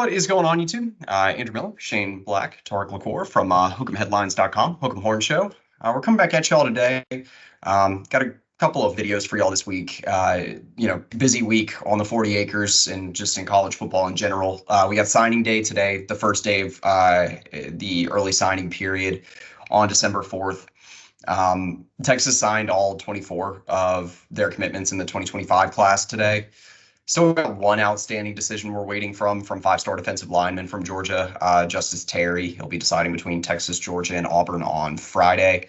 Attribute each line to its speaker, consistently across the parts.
Speaker 1: What is going on, YouTube? Andrew Miller, Shane Black, Tarik LaCour from Hook'emHeadlines.com, Hook'em Horn Show. We're coming back at y'all today. Got a couple of videos for y'all this week. Busy week on the 40 acres and just in college football in general. We got signing day today, the first day of the early signing period on December 4th. Texas signed all 24 of their commitments in the 2025 class today. Still got one outstanding decision we're waiting from five-star defensive lineman from Georgia, Justice Terry. He'll be deciding between Texas, Georgia, and Auburn on Friday.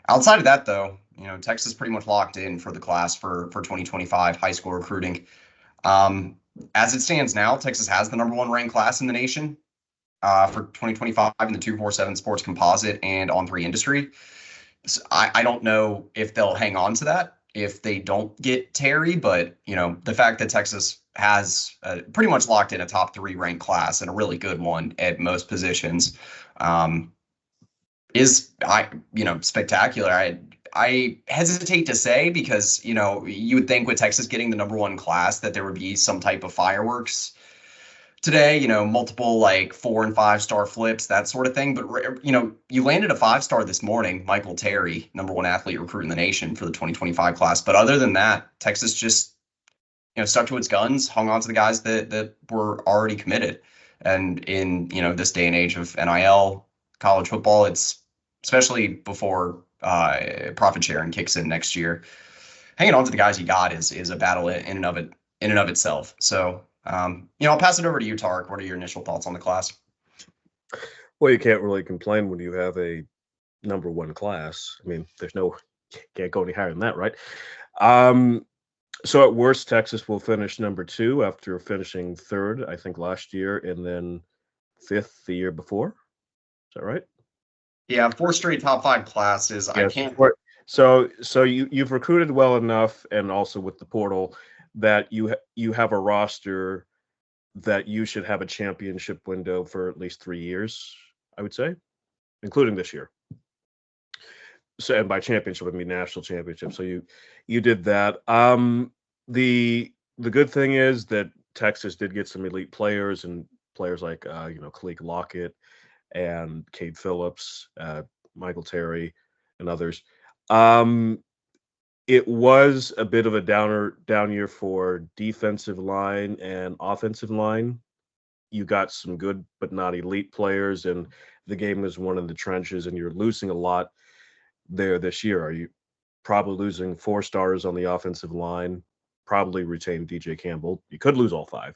Speaker 1: Outside of that, though, Texas pretty much locked in for the class for 2025 high school recruiting. As it stands now, Texas has the number one ranked class in the nation for 2025 in the 247 Sports Composite and On3 Industry. So I don't know if they'll hang on to that if they don't get Terry, but the fact that Texas has pretty much locked in a top three ranked class and a really good one at most positions is spectacular. I hesitate to say because you would think with Texas getting the number one class that there would be some type of fireworks today, multiple like 4- and 5-star flips, that sort of thing. But, you landed a 5-star this morning, Michael Terry, number one athlete recruit in the nation for the 2025 class. But other than that, Texas just, stuck to its guns, hung on to the guys that were already committed. And in, this day and age of NIL, college football, it's especially before profit sharing kicks in next year, hanging on to the guys you got is a battle in and of itself. So, I'll pass it over to you, Tarik. What are your initial thoughts on the class?
Speaker 2: Well, you can't really complain when you have a number one class. I mean, can't go any higher than that, right? So at worst, Texas will finish number 2 after finishing 3rd, I think, last year, and then 5th the year before. Is that right?
Speaker 1: Yeah, 4 straight top 5 classes.
Speaker 2: Yes,
Speaker 1: I can't.
Speaker 2: So you've recruited well enough, and also with the portal, that you have a roster that you should have a championship window for at least 3 years, I would say, including this year. So, and by championship, I mean national championship. So you did that. The good thing is that Texas did get some elite players, and players like Tarik LaCour and Cade Phillips, Michael Terry, and others. It was a bit of a down year for defensive line and offensive line. You got some good but not elite players, and the game is one in the trenches, and you're losing a lot there this year. Are you probably losing 4 stars on the offensive line? Probably retain DJ Campbell. You could lose all 5.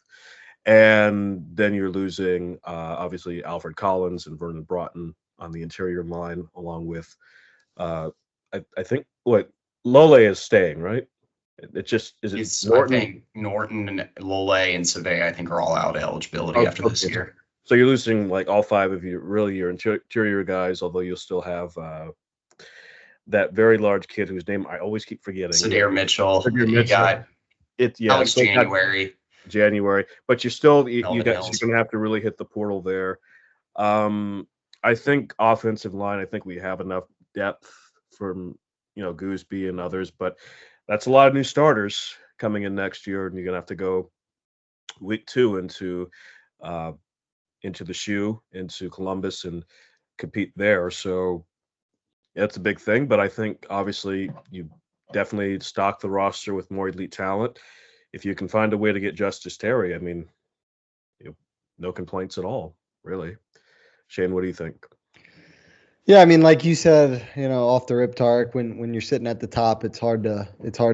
Speaker 2: And then you're losing, obviously, Alfred Collins and Vernon Broughton on the interior line, along with, I think, Lole is staying, right?
Speaker 1: Norton? I think Norton and Lole and Survey, I think, are all out of eligibility after this year.
Speaker 2: So you're losing like all 5 of your interior guys, although you'll still have that very large kid whose name I always keep forgetting.
Speaker 1: Sadir Mitchell.
Speaker 2: You got
Speaker 1: Alex January.
Speaker 2: But you're going to have to really hit the portal there. I think offensive line, I think we have enough depth from Gooseby and others, but that's a lot of new starters coming in next year, and you're gonna have to go week 2 into the shoe, into Columbus, and compete there. So that's a big thing. But I think obviously you definitely stock the roster with more elite talent. If you can find a way to get Justice Terry, I mean, no complaints at all, really. Shane, what do you think?
Speaker 3: Yeah, I mean, like you said, off the rip, Tarik, when you're sitting at the top, it's hard to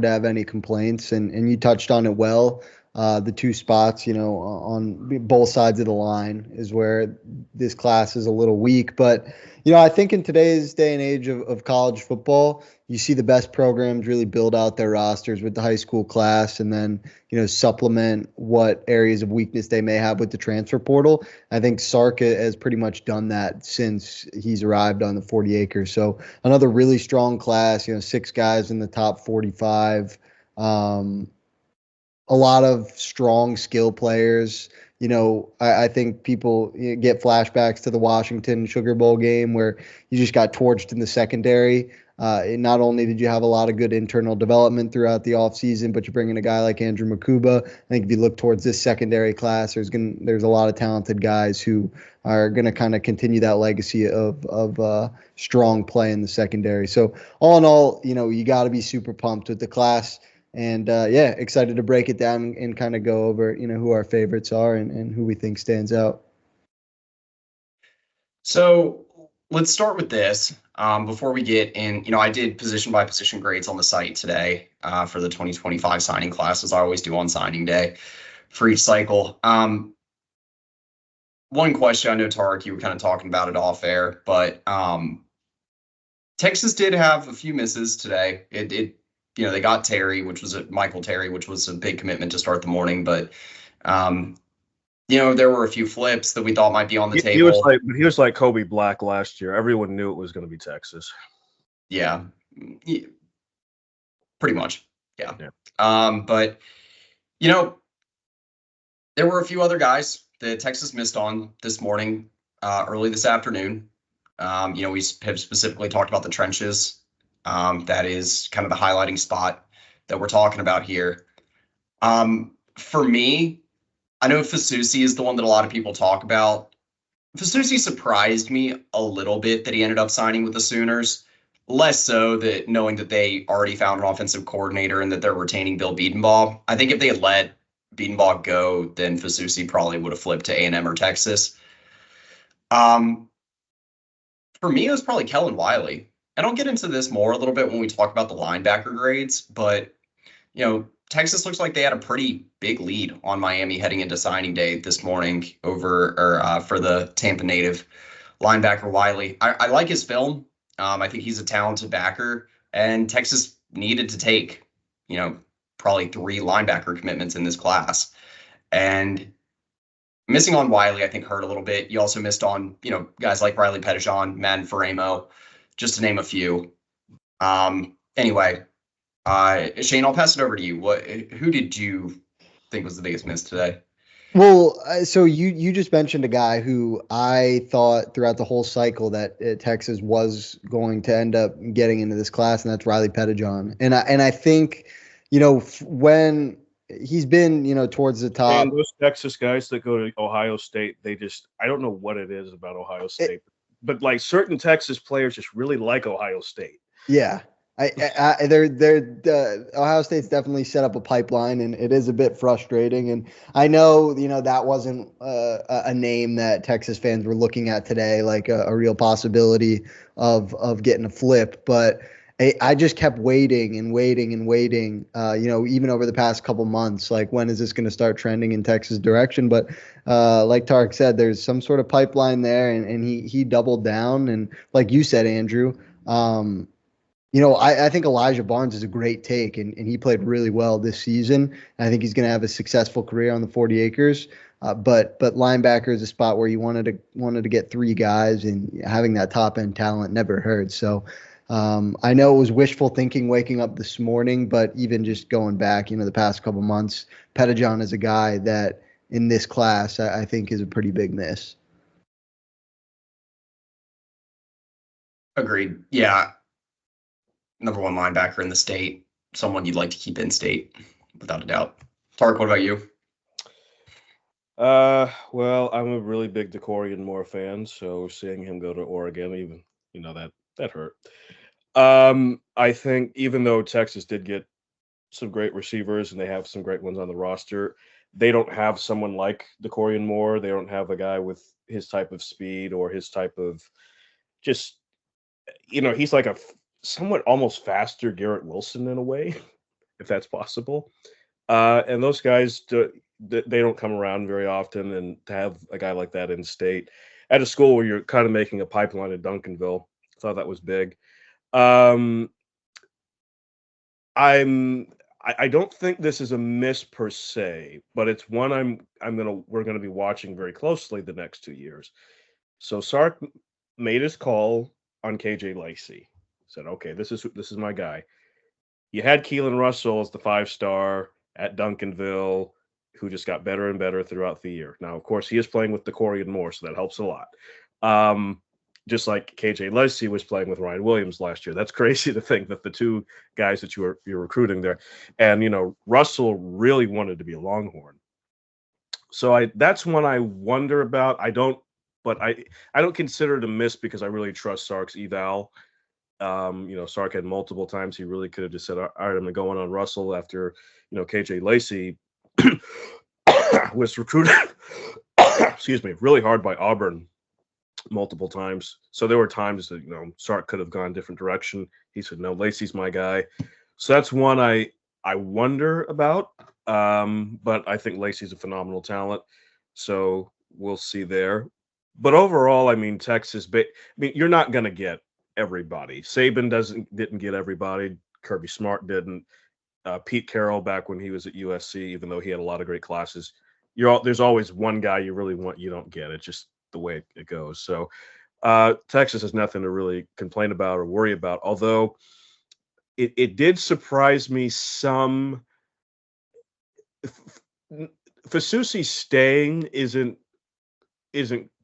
Speaker 3: have any complaints, and you touched on it well. The 2 spots, on both sides of the line is where this class is a little weak. But, I think in today's day and age of college football, you see the best programs really build out their rosters with the high school class and then, supplement what areas of weakness they may have with the transfer portal. I think Sark has pretty much done that since he's arrived on the 40 acres. So another really strong class, 6 guys in the top 45. A lot of strong skill players. I think people get flashbacks to the Washington Sugar Bowl game where you just got torched in the secondary. Not only did you have a lot of good internal development throughout the offseason, but you bring in a guy like Andrew Makuba. I think if you look towards this secondary class, there's a lot of talented guys who are going to kind of continue that legacy of strong play in the secondary. So all in all, you got to be super pumped with the class. And yeah, excited to break it down and kind of go over, who our favorites are and who we think stands out.
Speaker 1: So let's start with this. Before we get in, I did position by position grades on the site today for the 2025 signing class, as I always do on signing day for each cycle. One question, I know, Tarik, you were kind of talking about it off air, but Texas did have a few misses today. They got Michael Terry, which was a big commitment to start the morning, but there were a few flips that we thought might be on the table.
Speaker 2: He was like Kobe Black last year. Everyone knew it was going to be Texas.
Speaker 1: Yeah, pretty much. Yeah. But there were a few other guys that Texas missed on this morning, early this afternoon. We have specifically talked about the trenches. That is kind of the highlighting spot that we're talking about here. For me, I know Fasusi is the one that a lot of people talk about. Fasusi surprised me a little bit that he ended up signing with the Sooners. Less so that knowing that they already found an offensive coordinator and that they're retaining Bill Biedenbaugh. I think if they had let Biedenbaugh go, then Fasusi probably would have flipped to A&M or Texas. For me, it was probably Kellen Wiley. And I'll get into this more a little bit when we talk about the linebacker grades, but Texas looks like they had a pretty big lead on Miami heading into signing day this morning for the Tampa native linebacker Wiley. I like his film. I think he's a talented backer, and Texas needed to take, probably 3 linebacker commitments in this class. And missing on Wiley, I think, hurt a little bit. You also missed on, guys like Riley Pettijohn, Madden Faramo, just to name a few. Anyway, Shane, I'll pass it over to you. Who did you think was the biggest miss today?
Speaker 3: Well, so you just mentioned a guy who I thought throughout the whole cycle that Texas was going to end up getting into this class, and that's Riley Pettijohn. And I think, when he's been, towards the top.
Speaker 2: And those Texas guys that go to Ohio State, I don't know what it is about Ohio State, but like certain Texas players just really like Ohio State.
Speaker 3: Yeah. Ohio State's definitely set up a pipeline, and it is a bit frustrating. And I know, that wasn't a name that Texas fans were looking at today, like a real possibility of getting a flip. But I just kept waiting and waiting and waiting, even over the past couple months, like when is this going to start trending in Texas direction? But like Tarik said, there's some sort of pipeline there, and he doubled down. And like you said, Andrew, I think Elijah Barnes is a great take, and he played really well this season. And I think he's going to have a successful career on the 40 acres. But linebacker is a spot where you wanted to get 3 guys, and having that top end talent never hurts. So I know it was wishful thinking waking up this morning, but even just going back, the past couple months, Pettijohn is a guy that in this class I think is a pretty big miss.
Speaker 1: Agreed. Yeah. Number 1 linebacker in the state, someone you'd like to keep in state, without a doubt. Tarik, what about you?
Speaker 2: Well, I'm a really big DeCorian Moore fan, so seeing him go to Oregon, even that hurt. I think even though Texas did get some great receivers and they have some great ones on the roster, they don't have someone like DeCorian Moore. They don't have a guy with his type of speed or his type of just, he's like a somewhat almost faster Garrett Wilson in a way, if that's possible. And those guys, they don't come around very often, and to have a guy like that in state at a school where you're kind of making a pipeline at Duncanville, I thought that was big. I don't think this is a miss per se, but it's one we're gonna be watching very closely the next 2 years. So Sark made his call on KJ Lacey. Said, okay, this is my guy. You had Keelan Russell as the 5-star at Duncanville, who just got better and better throughout the year. Now, of course, he is playing with DeCorian more, so that helps a lot. Just like KJ Lacey was playing with Ryan Williams last year. That's crazy to think that the two guys that you're recruiting there, and Russell really wanted to be a Longhorn. So that's one I wonder about. I don't consider it a miss because I really trust Sark's eval. Sark had multiple times he really could have just said, "All right, I'm going on Russell," after KJ Lacey was recruited, excuse me, really hard by Auburn multiple times. So there were times that Sark could have gone a different direction. He said, "No, Lacey's my guy." So that's one I wonder about. But I think Lacey's a phenomenal talent. So we'll see there. But overall, I mean, Texas. You're not going to get everybody. Saban didn't get everybody. Kirby Smart didn't. Pete Carroll back when he was at USC, even though he had a lot of great classes, there's always one guy you really want you don't get. It's just the way it goes. So Texas has nothing to really complain about or worry about. Although it did surprise me some. Fasusi staying isn't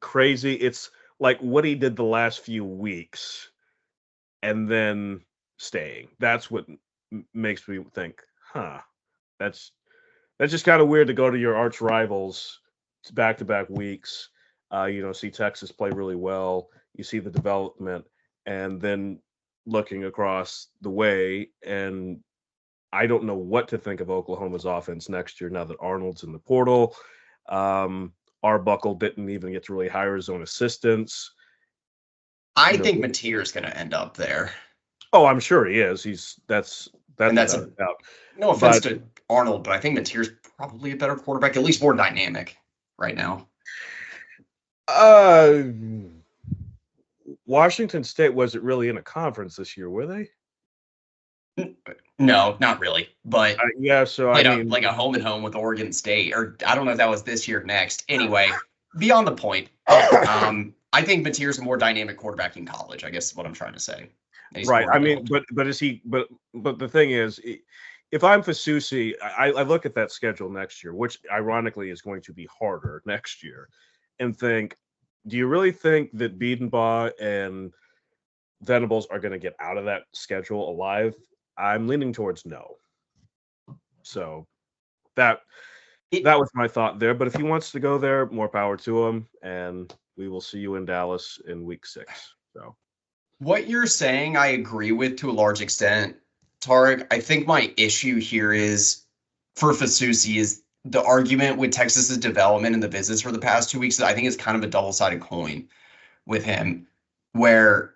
Speaker 2: crazy. It's like what he did the last few weeks and then staying. That's what makes me think, that's just kind of weird to go to your arch rivals back-to-back weeks, see Texas play really well, you see the development, and then looking across the way, and I don't know what to think of Oklahoma's offense next year now that Arnold's in the portal. Arbuckle didn't even get to really hire his own assistants.
Speaker 1: I think Mateer's going to end up there.
Speaker 2: Oh, I'm sure he is. That's
Speaker 1: no offense to Arnold, but I think Mateer's probably a better quarterback, at least more dynamic right now.
Speaker 2: Washington State wasn't really in a conference this year, were they?
Speaker 1: No, not really. But
Speaker 2: so
Speaker 1: played like a home and home with Oregon State, or I don't know if that was this year or next. Anyway, beyond the point, I think Mateer's a more dynamic quarterback in college. I guess is what I'm trying to say.
Speaker 2: Right. I mean, but is he? But the thing is, if I'm Fasusi, I look at that schedule next year, which ironically is going to be harder next year, and think, do you really think that Biedenbaugh and Venables are going to get out of that schedule alive? I'm leaning towards no. So that was my thought there. But if he wants to go there, more power to him, and we will see you in Dallas in week 6. So
Speaker 1: what you're saying, I agree with to a large extent, Tarik. I think my issue here is for Fasusi is the argument with Texas's development and the visits for the past 2 weeks. I think is kind of a double-sided coin with him, where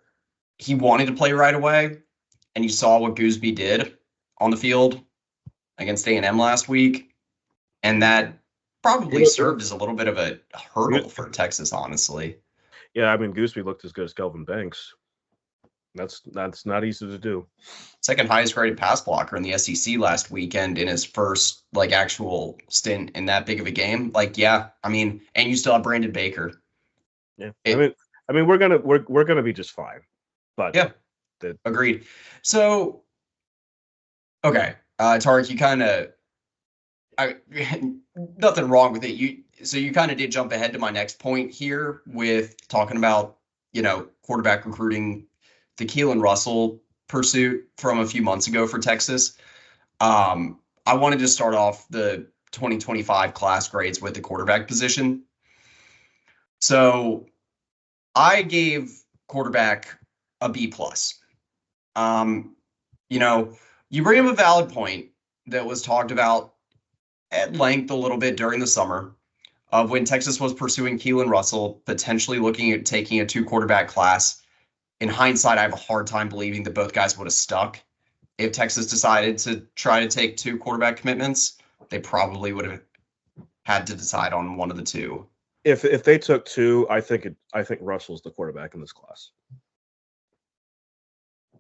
Speaker 1: he wanted to play right away, and you saw what Gooseby did on the field against A&M last week, and that probably served as a little bit of a hurdle for Texas, honestly.
Speaker 2: Yeah, I mean, Gooseby looked as good as Kelvin Banks. That's not easy to do.
Speaker 1: Second highest graded pass blocker in the SEC last weekend in his first actual stint in that big of a game. And you still have Brandon Baker.
Speaker 2: Yeah, I mean, we're gonna be just fine. But
Speaker 1: yeah, agreed. So, okay, Tarik, you kind of, nothing wrong with it. You kind of did jump ahead to my next point here with talking about quarterback recruiting, the Keelan Russell pursuit from a few months ago for Texas. I wanted to start off the 2025 class grades with the quarterback position. So I gave quarterback a B+. You bring up a valid point that was talked about at length a little bit during the summer of when Texas was pursuing Keelan Russell, potentially looking at taking a 2-quarterback class. In hindsight, I have a hard time believing that both guys would have stuck. If Texas decided to try to take 2 quarterback commitments, they probably would have had to decide on one of the 2.
Speaker 2: If they took 2, I think Russell's the quarterback in this class.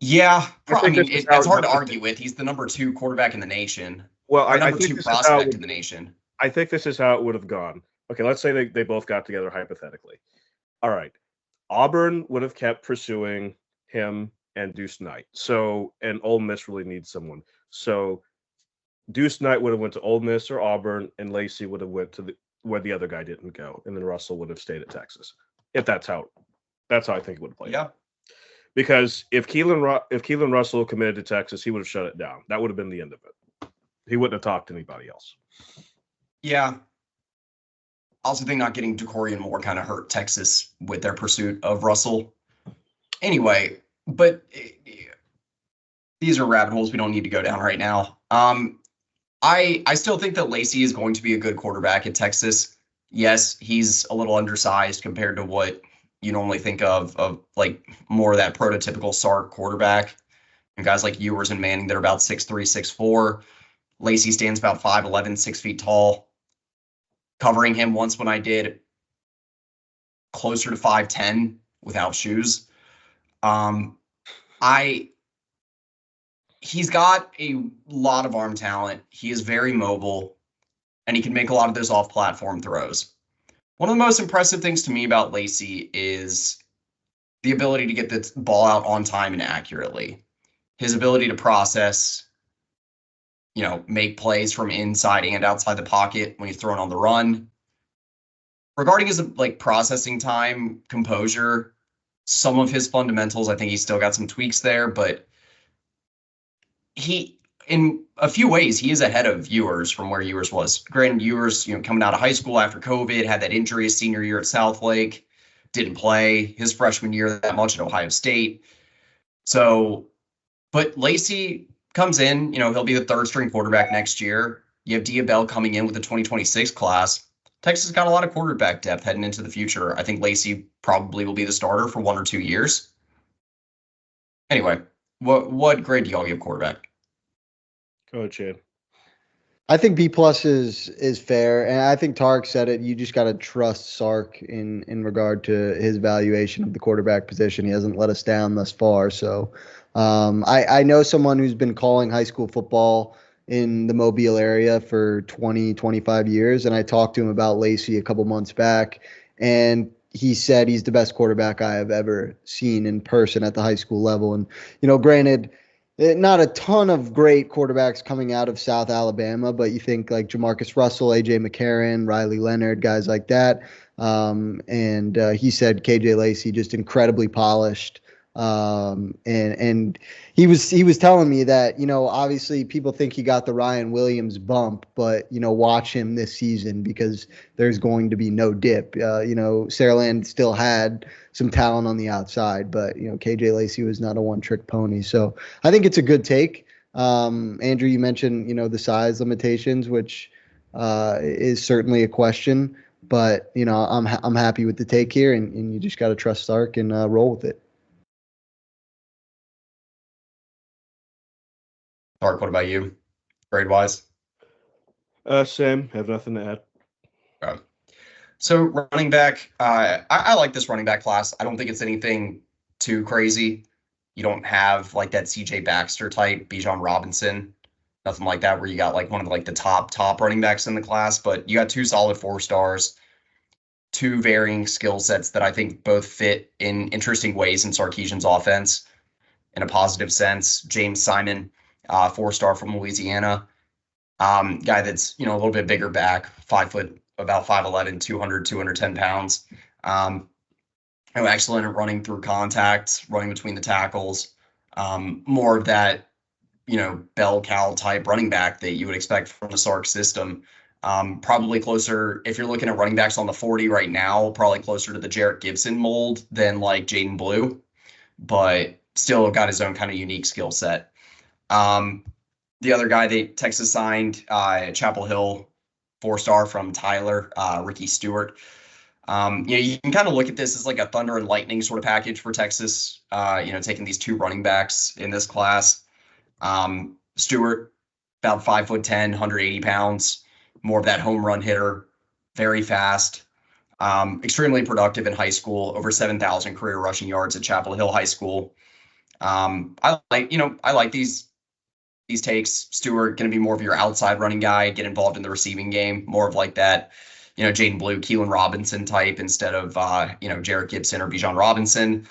Speaker 1: Yeah, it's hard to argue with. He's the number 2 quarterback in the nation.
Speaker 2: Well,
Speaker 1: number 2 prospect in the nation.
Speaker 2: I think this is how it would have gone. Okay, let's say they both got together hypothetically. All right, Auburn would have kept pursuing him and Deuce Knight. So, and Ole Miss really needs someone. So Deuce Knight would have went to Ole Miss or Auburn, and Lacey would have went to where the other guy didn't go, and then Russell would have stayed at Texas. If that's how I think it would play.
Speaker 1: Yeah.
Speaker 2: Because if Keelan Russell committed to Texas, he would have shut it down. That would have been the end of it. He wouldn't have talked to anybody else.
Speaker 1: Yeah. I also think not getting Decorian Moore kind of hurt Texas with their pursuit of Russell. Anyway, but these are rabbit holes we don't need to go down right now. I still think that Lacey is going to be a good quarterback at Texas. Yes, he's a little undersized compared to what you normally think of like more of that prototypical Sark quarterback. And guys like Ewers and Manning that are about 6'3", 6'4". Lacey stands about 5'11", 6 feet tall. Covering him once when I did closer to 5'10" without shoes. He's got a lot of arm talent. He is very mobile, and he can make a lot of those off-platform throws. One of the most impressive things to me about Lacey is the ability to get the ball out on time and accurately. His ability to process, make plays from inside and outside the pocket when he's throwing on the run. Regarding his processing time, composure, some of his fundamentals, I think he's still got some tweaks there, but he, in a few ways, he is ahead of Ewers from where Ewers was. Granted, Ewers, coming out of high school after COVID, had that injury his senior year at Southlake, didn't play his freshman year that much at Ohio State. So, but Lacey comes in, he'll be the third string quarterback next year. You have Diabell coming in with the 2026 class. Texas got a lot of quarterback depth heading into the future. I think Lacey probably will be the starter for 1 or 2 years. Anyway, what grade do y'all give quarterback?
Speaker 2: Go ahead, Chad.
Speaker 3: I think B+ is fair, and I think Tarik said it. You just got to trust Sark in regard to his valuation of the quarterback position. He hasn't let us down thus far. So I know someone who's been calling high school football in the Mobile area for 20, 25 years, and I talked to him about Lacey a couple months back, and he said he's the best quarterback I have ever seen in person at the high school level. And, granted, not a ton of great quarterbacks coming out of South Alabama, but you think like Jamarcus Russell, A.J. McCarron, Riley Leonard, guys like that. And he said KJ Lacey just incredibly polished. And he was telling me that, obviously people think he got the Ryan Williams bump, but, watch him this season because there's going to be no dip. Saraland still had some talent on the outside, but, KJ Lacey was not a one-trick pony. So I think it's a good take. Andrew, you mentioned, the size limitations, which is certainly a question, but, I'm happy with the take here, and you just got to trust Sark and roll with it.
Speaker 1: Mark, what about you, grade-wise?
Speaker 2: Same. Have nothing to add.
Speaker 1: Okay. So running back, I like this running back class. I don't think it's anything too crazy. You don't have like that CJ Baxter type, Bijan Robinson, nothing like that, where you got like one of the top running backs in the class. But you got 2 solid 4-stars, 2 varying skill sets that I think both fit in interesting ways in Sarkisian's offense in a positive sense. James Simon, 4-star from Louisiana, guy that's a little bit bigger back, 5 foot, about 5'11", 210 pounds. Excellent at running through contact, running between the tackles. More of that, bell cow type running back that you would expect from the Sark system. Probably closer, if you're looking at running backs on the 40 right now, probably closer to the Jarrett Gibson mold than like Jaden Blue, but still got his own kind of unique skill set. The other guy that Texas signed, Chapel Hill, 4-star from Tyler, Ricky Stewart. You can kind of look at this as like a thunder and lightning sort of package for Texas, taking these 2 running backs in this class. Stewart, about 5'10", 180 pounds, more of that home run hitter, very fast, extremely productive in high school, over 7,000 career rushing yards at Chapel Hill High School. I like these takes. Stewart going to be more of your outside running guy, get involved in the receiving game, more of like that, Jaden Blue, Keelan Robinson type instead of, Jarrett Gibson or Bijan Robinson.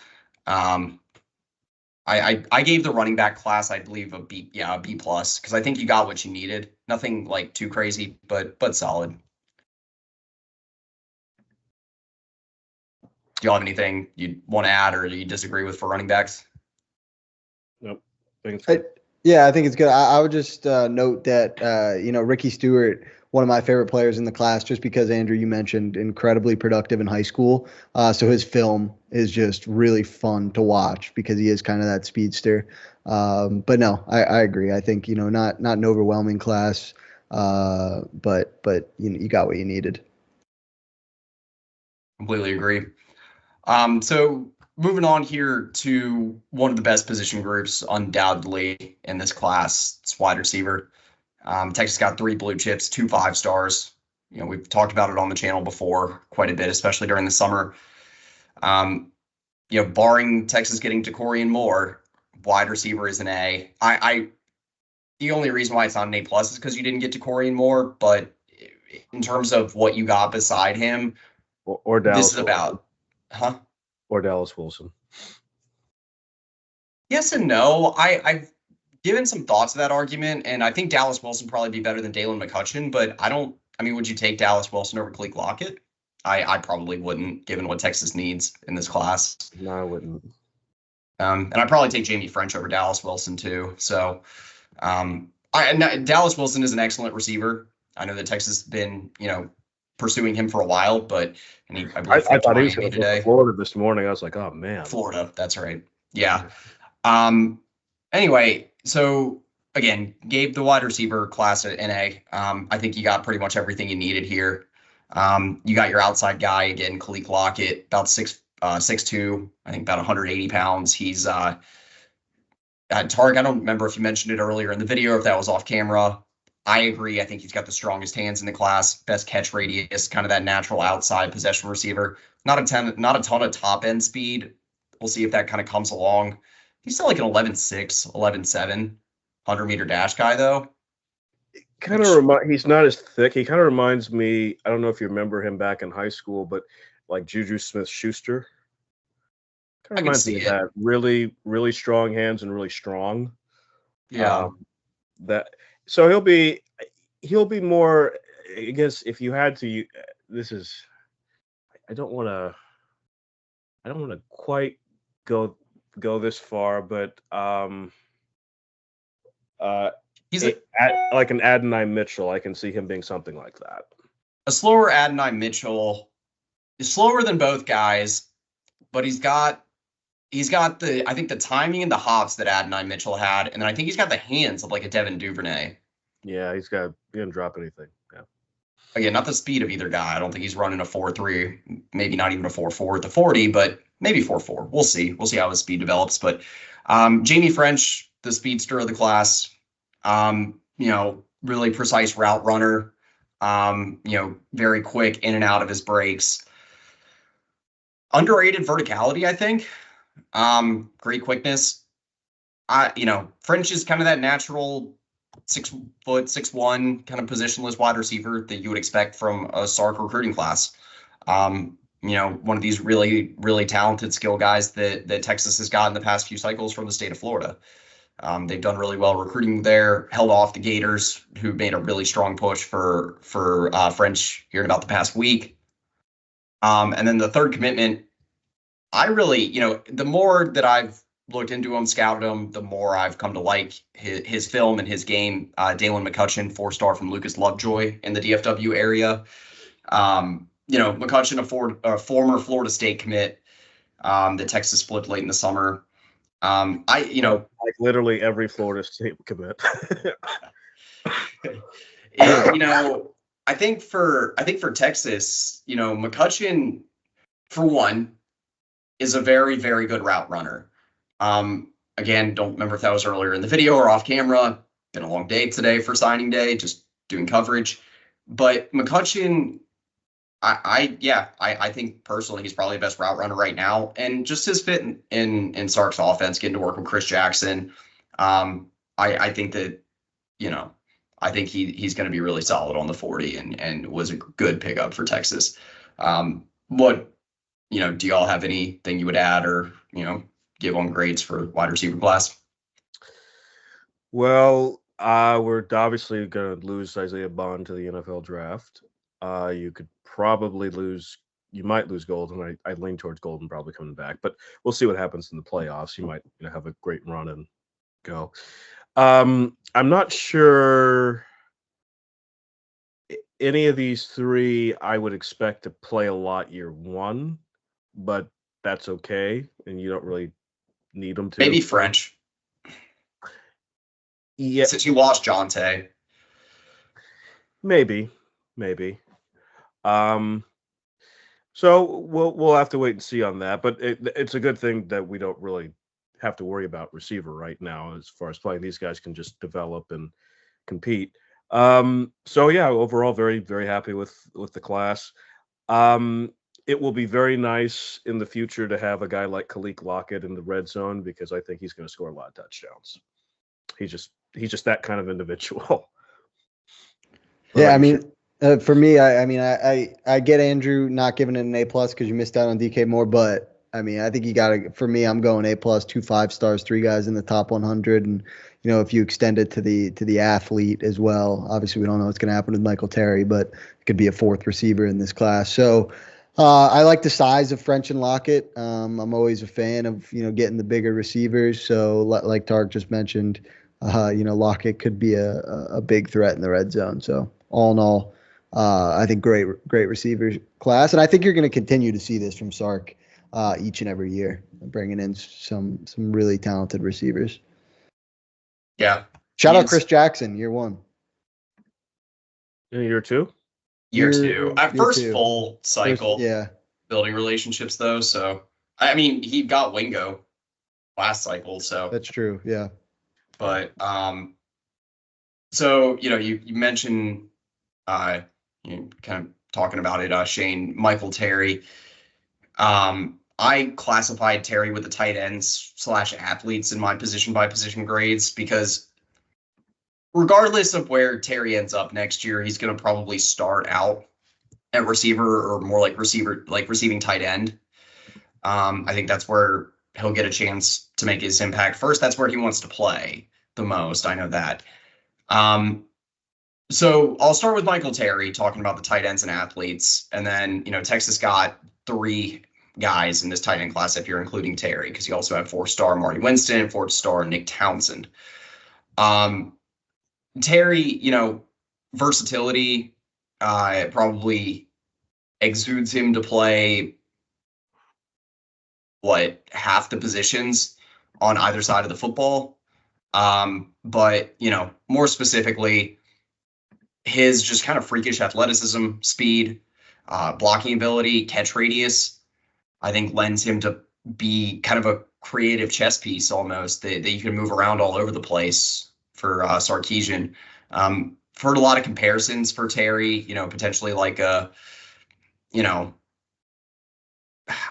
Speaker 1: I I gave the running back class, I believe, a B plus, because I think you got what you needed. Nothing like too crazy, but solid. Do y'all have anything you'd want to add or you disagree with for running backs?
Speaker 2: Nope. I
Speaker 3: think it's good. I would just note that Ricky Stewart, one of my favorite players in the class, just because, Andrew, you mentioned incredibly productive in high school. So his film is just really fun to watch because he is kind of that speedster. But no, I agree. I think, not an overwhelming class, but you got what you needed.
Speaker 1: Completely agree. So moving on here to one of the best position groups undoubtedly in this class, it's wide receiver. Texas got 3 blue chips, 2 5-stars. We've talked about it on the channel before quite a bit, especially during the summer. Barring Texas getting Torian Moore, wide receiver is an A. The only reason why it's not an A plus is because you didn't get Torian Moore, but in terms of what you got beside him,
Speaker 2: or Dallas
Speaker 1: this is about,
Speaker 2: or Dallas Wilson.
Speaker 1: Yes and no. I've given some thoughts to that argument, and I think Dallas Wilson probably be better than Dalen McCutcheon, but would you take Dallas Wilson over Tarik LaCour? I probably wouldn't, given what Texas needs in this class.
Speaker 2: No, I wouldn't.
Speaker 1: And I'd probably take Jamie French over Dallas Wilson too. So Dallas Wilson is an excellent receiver. I know that Texas has been, pursuing him for a while, but
Speaker 2: I thought he was going to go to Florida this morning. I was like, oh man,
Speaker 1: Florida. That's right. Yeah. Anyway, so again, gave the wide receiver class an A. I think you got pretty much everything you needed here. You got your outside guy again, Tarik LaCour, about 6'2", I think about 180 pounds. He's Tarik. I don't remember if you mentioned it earlier in the video or if that was off camera. I agree. I think he's got the strongest hands in the class, best catch radius, kind of that natural outside possession receiver. Not a ton of top end speed. We'll see if that kind of comes along. He's still like an 11.6, 11.7, 100-meter dash guy though.
Speaker 2: He's not as thick. He kind of reminds me. I don't know if you remember him back in high school, but like Juju Smith-Schuster.
Speaker 1: I can see it.
Speaker 2: That really, really strong hands and really strong.
Speaker 1: Yeah.
Speaker 2: So he'll be more. I guess if you had to, I don't want to quite go this far, but
Speaker 1: he's
Speaker 2: like an Adonai Mitchell. I can see him being something like that.
Speaker 1: A slower Adonai Mitchell is slower than both guys, but he's got the timing and the hops that Adonai Mitchell had, and then I think he's got the hands of like a Devin Duvernay.
Speaker 2: Yeah, he didn't drop anything. Yeah.
Speaker 1: Again, not the speed of either guy. I don't think he's running a 4.3, maybe not even a 4.4 at the 40, but maybe 4.4. We'll see. We'll see how his speed develops. But Jamie French, the speedster of the class, really precise route runner, very quick in and out of his breaks. Underrated verticality, I think. Great quickness. French is kind of that natural 6 foot, 6'1" kind of positionless wide receiver that you would expect from a Sark recruiting class. One of these really, really talented skill guys that Texas has got in the past few cycles from the state of Florida. They've done really well recruiting there, held off the Gators, who made a really strong push for French here in about the past week. And then the third commitment, I really, the more that I've looked into him, scouted him, the more I've come to like his film and his game. Dalen McCutcheon, 4-star from Lucas Lovejoy in the DFW area. McCutcheon, a former Florida State commit that Texas split late in the summer.
Speaker 2: Like literally every Florida State commit.
Speaker 1: I think for Texas, McCutcheon, for one, is a very, very good route runner. Again, don't remember if that was earlier in the video or off camera. Been a long day today for signing day, just doing coverage. But McCutcheon, I think personally he's probably the best route runner right now, and just his fit in Sark's offense, getting to work with Chris Jackson. I think that I think he's going to be really solid on the 40 and was a good pickup for Texas. Do y'all have anything you would add or give on grades for wide receiver class?
Speaker 2: Well, we're obviously going to lose Isaiah Bond to the NFL draft. You could probably you might lose Golden. I lean towards Golden probably coming back, but we'll see what happens in the playoffs. He might have a great run and go. I'm not sure any of these three I would expect to play a lot year one, but that's okay, and you don't really need them to.
Speaker 1: Maybe French.
Speaker 2: Yeah,
Speaker 1: since you lost Jonte.
Speaker 2: Maybe. So we'll have to wait and see on that. But it's a good thing that we don't really have to worry about receiver right now as far as playing. These guys can just develop and compete. So yeah, overall, very, very happy with the class. It will be very nice in the future to have a guy like Tarik LaCour in the red zone because I think he's going to score a lot of touchdowns. He's just that kind of individual.
Speaker 3: Yeah, I mean, for me, I get Andrew not giving it an A+ because you missed out on DK Moore, but I mean, I think you got to. For me, I'm going A+, 2 5-stars, 3 guys in the top 100, and if you extend it to the athlete as well. Obviously, we don't know what's going to happen with Michael Terry, but it could be a 4th receiver in this class. So I like the size of French and Lockett. I'm always a fan of getting the bigger receivers. So like Tarik just mentioned. Lockett could be a big threat in the red zone. So all in all, I think great receivers class, and I think you're going to continue to see this from Sark each and every year, bringing in some really talented receivers.
Speaker 1: Yeah.
Speaker 3: Shout out Chris Jackson, year 1.
Speaker 2: In year 2.
Speaker 1: Year 2. At first
Speaker 3: 2.
Speaker 1: full cycle.
Speaker 3: Yeah.
Speaker 1: Building relationships though, so I mean he got Wingo last cycle, so
Speaker 3: that's true. Yeah.
Speaker 1: But so you mentioned kind of talking about it, Shane, Michael Terry. I classified Terry with the tight ends / athletes in my position by position grades because regardless of where Terry ends up next year, he's going to probably start out at receiver or more like receiving tight end. I think that's where he'll get a chance to make his impact first. That's where he wants to play the most. I know that. So I'll start with Michael Terry talking about the tight ends and athletes. And then, Texas got 3 guys in this tight end class if you're including Terry, because you also have 4-star Marty Winston, 4-star Nick Townsend. Terry, versatility probably exudes him to play half the positions on either side of the football. But more specifically, his just kind of freakish athleticism, speed, blocking ability, catch radius, I think lends him to be kind of a creative chess piece almost that you can move around all over the place for Sarkisian. Heard a lot of comparisons for Terry, potentially like a,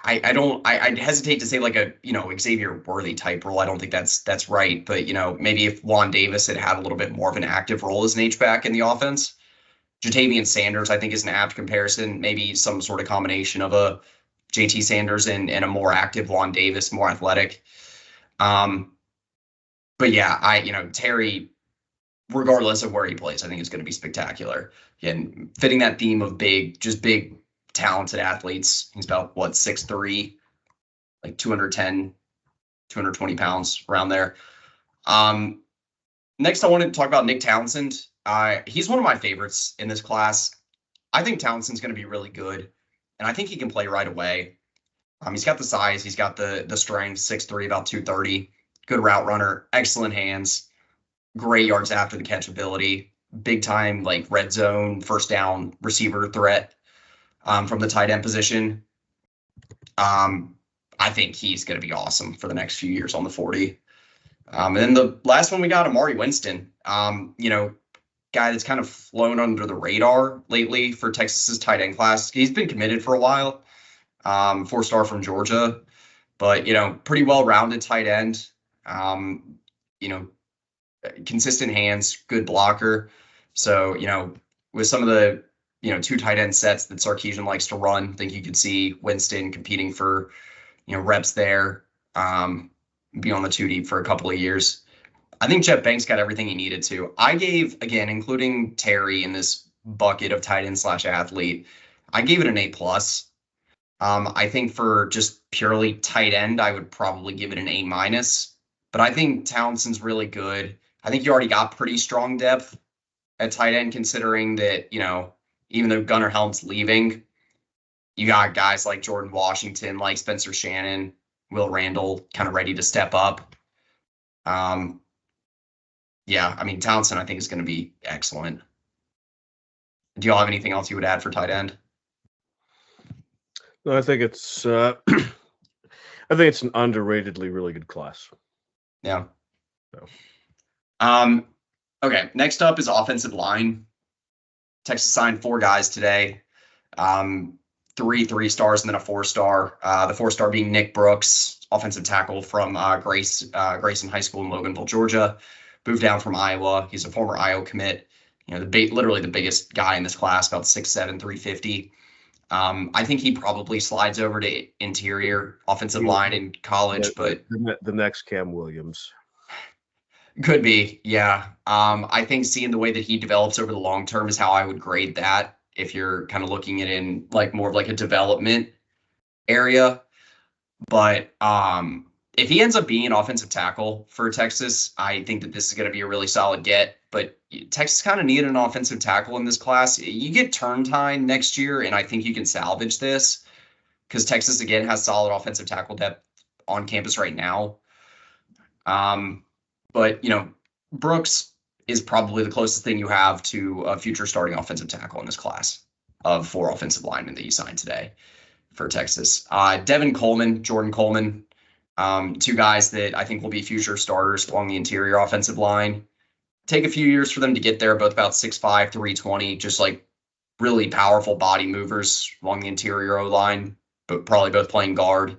Speaker 1: I hesitate to say like a, Xavier Worthy type role. I don't think that's right. But, maybe if Juan Davis had a little bit more of an active role as an H-back in the offense, Jatavian Sanders, I think, is an apt comparison. Maybe some sort of combination of a JT Sanders and a more active Juan Davis, more athletic. But yeah, Terry, regardless of where he plays, I think is going to be spectacular. And fitting that theme of big, talented athletes. He's about 6'3", like 210, 220 pounds around there. Next, I wanted to talk about Nick Townsend. He's one of my favorites in this class. I think Townsend's going to be really good, and I think he can play right away. He's got the size, he's got the strength, 6'3", about 230. Good route runner, excellent hands, great yards after the catch ability, big time red zone, first down receiver threat. From the tight end position. I think he's going to be awesome for the next few years on the 40. And then the last one we got, Amari Winston, guy that's kind of flown under the radar lately for Texas's tight end class. He's been committed for a while, 4-star from Georgia, but, pretty well-rounded tight end, consistent hands, good blocker. So, with some of the 2 tight end sets that Sarkisian likes to run, I think you could see Winston competing for, reps there. be on the 2 deep for a couple of years. I think Jeff Banks got everything he needed to. I gave, again, including Terry in this bucket of tight end / athlete, I gave it an A plus. I think for just purely tight end, I would probably give it an A minus. But I think Townsend's really good. I think you already got pretty strong depth at tight end, considering that, even though Gunnar Helm's leaving, you got guys like Jordan Washington, like Spencer Shannon, Will Randall, kind of ready to step up. Yeah, I mean, Townsend, I think, is going to be excellent. Do y'all have anything else you would add for tight end?
Speaker 2: No, I think it's I think it's an underratedly really good class.
Speaker 1: Yeah.
Speaker 2: So.
Speaker 1: Okay, next up is offensive line. Texas signed 4 guys today. 3 stars and then a 4-star. The 4-star being Nick Brooks, offensive tackle from Grayson High School in Loganville, Georgia. Moved down from Iowa. He's a former Iowa commit. Literally the biggest guy in this class, about 6'7", 350. I think he probably slides over to interior offensive line in college, but
Speaker 2: the next Cam Williams
Speaker 1: could be, yeah. I think seeing the way that he develops over the long term is how I would grade that. If you're kind of looking at it in like more of like a development area, but if he ends up being an offensive tackle for Texas, I think that this is going to be a really solid get. But Texas kind of needed an offensive tackle in this class. You get Turntine next year, and I think you can salvage this because Texas, again, has solid offensive tackle depth on campus right now. But, Brooks is probably the closest thing you have to a future starting offensive tackle in this class of 4 offensive linemen that you signed today for Texas. Devin Coleman, Jordan Coleman, 2 guys that I think will be future starters along the interior offensive line. Take a few years for them to get there, both about 6'5", 320, just like really powerful body movers along the interior O-line, but probably both playing guard.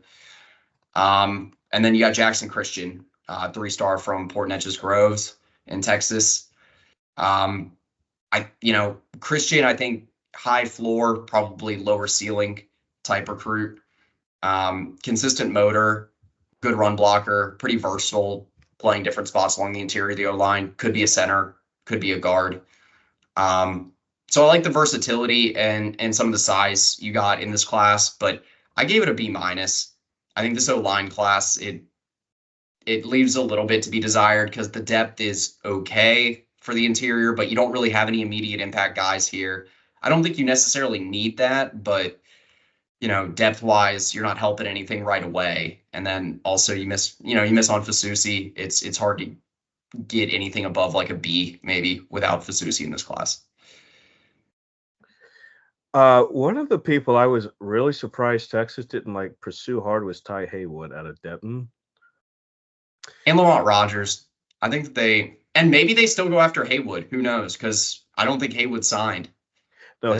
Speaker 1: And then you got Jackson Christian, 3-star from Port Neches Groves in Texas. Christian, I think high floor, probably lower ceiling type recruit. Consistent motor, good run blocker, pretty versatile, playing different spots along the interior of the O-line. Could be a center, could be a guard. So I like the versatility and some of the size you got in this class, but I gave it a B minus. I think this O-line class, it leaves a little bit to be desired because the depth is okay for the interior, but you don't really have any immediate impact guys here. I don't think you necessarily need that, but depth-wise, you're not helping anything right away. And then also you miss on Fasusi. It's hard to get anything above like a B maybe without Fasusi in this class.
Speaker 2: One of the people I was really surprised Texas didn't pursue hard was Ty Haywood out of Denton.
Speaker 1: And Lamont Rogers. I think maybe they still go after Haywood. Who knows? Because I don't think Haywood signed.
Speaker 2: No,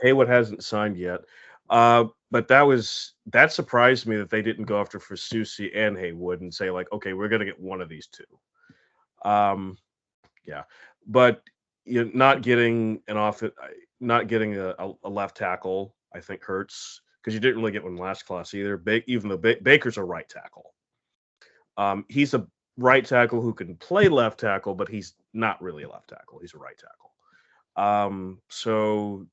Speaker 2: Haywood hasn't signed yet. But that surprised me that they didn't go after Fasusi and Haywood and say okay, we're gonna get one of these 2. Yeah, but you're not getting a left tackle, I think hurts because you didn't really get one last class either. Even though Baker's a right tackle, he's a right tackle who can play left tackle, but he's not really a left tackle. He's a right tackle. So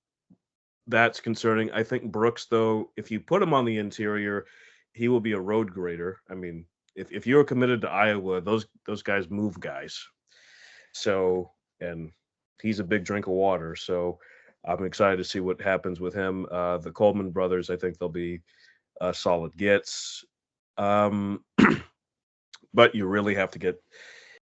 Speaker 2: that's concerning. I think Brooks, though, if you put him on the interior, he will be a road grader. I mean, if you're committed to Iowa, those guys move guys. So, and he's a big drink of water. So I'm excited to see what happens with him. The Coleman brothers, I think they'll be solid gets. But you really have to get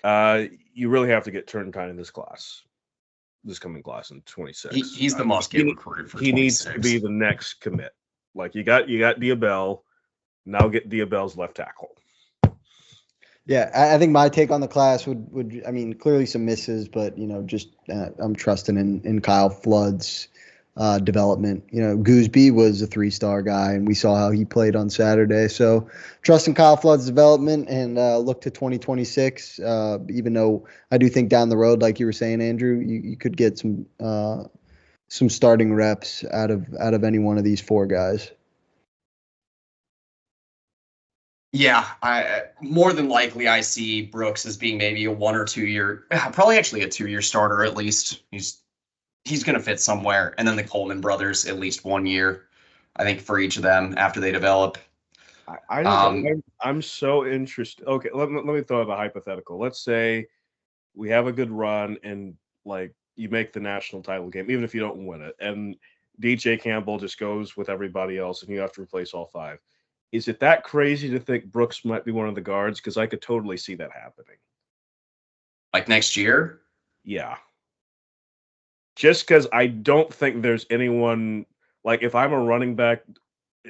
Speaker 2: Turntine in this coming class in 26.
Speaker 1: He's the must-get recruit for 26. He needs
Speaker 2: to be the next commit. You got Diabell, now get Diabell's left tackle.
Speaker 3: Yeah, I think my take on the class would clearly some misses, but just I'm trusting in Kyle Flood's development. Gooseby was a 3-star guy, and we saw how he played on Saturday. So trust in Kyle Flood's development and look to 2026. Even though I do think down the road, like you were saying, Andrew, you could get some starting reps out of any one of these 4 guys.
Speaker 1: Yeah, I more than likely I see Brooks as being maybe a 1 or 2 year, probably actually a 2 year starter at least. He's going to fit somewhere, and then the Coleman brothers at least 1 year, I think, for each of them after they develop.
Speaker 2: I don't know. I'm so interested. Okay, let me throw out a hypothetical. Let's say we have a good run and like you make the national title game, even if you don't win it, and DJ Campbell just goes with everybody else, and you have to replace all five. Is it that crazy to think Brooks might be one of the guards? Because I could totally see that happening.
Speaker 1: Like next year?
Speaker 2: Yeah. Just because I don't think there's anyone like if I'm a running back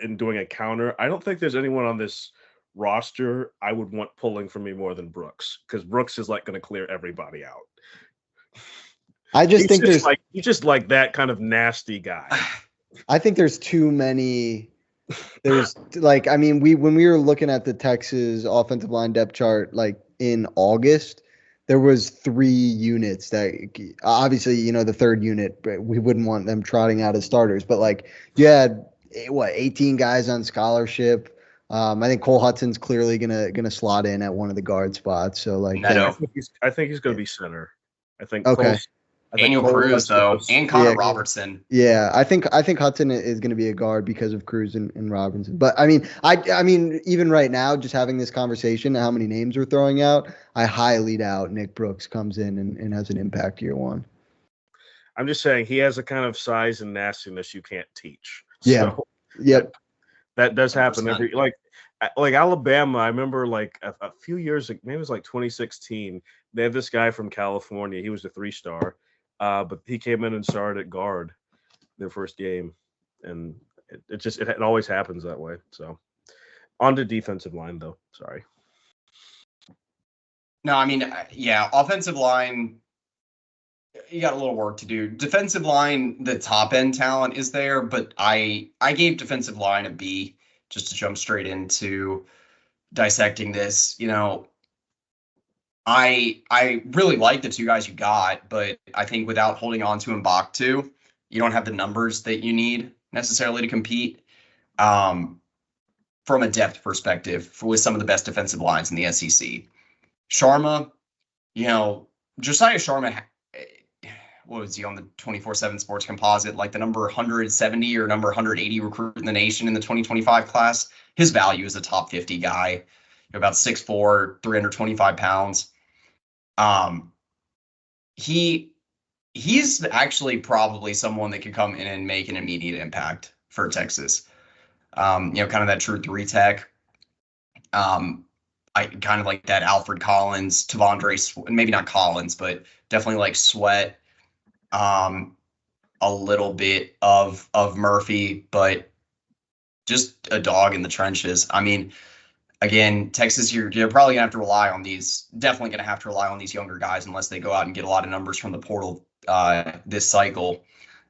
Speaker 2: and doing a counter, I don't think there's anyone on this roster I would want pulling for me more than Brooks because Brooks is like going to clear everybody out.
Speaker 3: I just think
Speaker 2: he's just like that kind of nasty guy.
Speaker 3: I think there's too many. There's like, I mean, when we were looking at the Texas offensive line depth chart, like in August, there was 3 units that obviously, you know, the third unit, but we wouldn't want them trotting out as starters, but like you had 18 guys on scholarship. I think Cole Hudson's clearly gonna slot in at one of the guard spots. So like,
Speaker 2: I think he's gonna be center. I think
Speaker 3: okay.
Speaker 1: Daniel Cruz though, and Connor Robertson.
Speaker 3: Yeah, I think Hudson is going to be a guard because of Cruz and Robinson. But I mean, even right now, just having this conversation, how many names we're throwing out, I highly doubt Nick Brooks comes in and has an impact year one.
Speaker 2: I'm just saying he has a kind of size and nastiness you can't teach.
Speaker 3: Yeah.
Speaker 2: So
Speaker 3: yep.
Speaker 2: That does happen every like Alabama. I remember like a few years, maybe it was like 2016. They had this guy from California. He was a 3-star. But he came in and started at guard their first game, and it always happens that way. So on to defensive line though. Sorry.
Speaker 1: No, I mean, yeah, offensive line, you got a little work to do. Defensive line, the top end talent is there, but I gave defensive line a B just to jump straight into dissecting this. You know, I really like the 2 guys you got, but I think without holding on to Mbaktu, you don't have the numbers that you need necessarily to compete. From a depth perspective, with some of the best defensive lines in the SEC, Sharma, you know, Josiah Sharma, what was he on the 24/7 Sports Composite, like the number 170 or number 180 recruit in the nation in the 2025 class? His value is a top 50 guy, about 6'4", 325 pounds. He's actually probably someone that could come in and make an immediate impact for Texas. You know, kind of that true 3 tech. I kind of like that Alfred Collins, Tavondre, maybe not Collins, but definitely like Sweat. A little bit of Murphy, but just a dog in the trenches. I mean, again, Texas, you're probably gonna have to rely on these. Definitely gonna have to rely on these younger guys unless they go out and get a lot of numbers from the portal this cycle.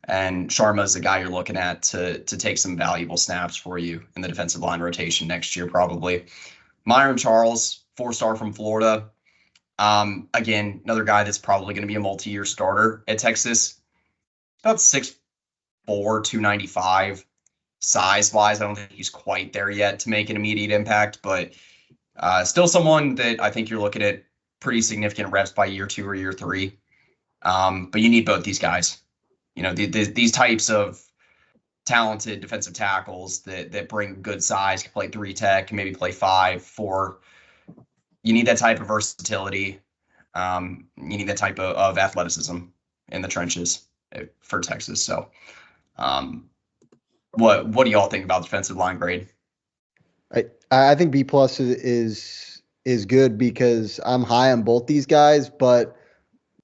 Speaker 1: And Sharma is the guy you're looking at to take some valuable snaps for you in the defensive line rotation next year, probably. Myron Charles, 4-star from Florida. Again, another guy that's probably going to be a multi-year starter at Texas. About 6'4", 295. Size-wise, I don't think he's quite there yet to make an immediate impact, but still someone that I think you're looking at pretty significant reps by year 2 or year 3. But you need both these guys. You know, these types of talented defensive tackles that bring good size, can play 3 tech, can maybe play 5, 4. You need that type of versatility. You need that type of athleticism in the trenches for Texas. So, what do y'all think about defensive line grade?
Speaker 3: I think B+ is good because I'm high on both these guys, but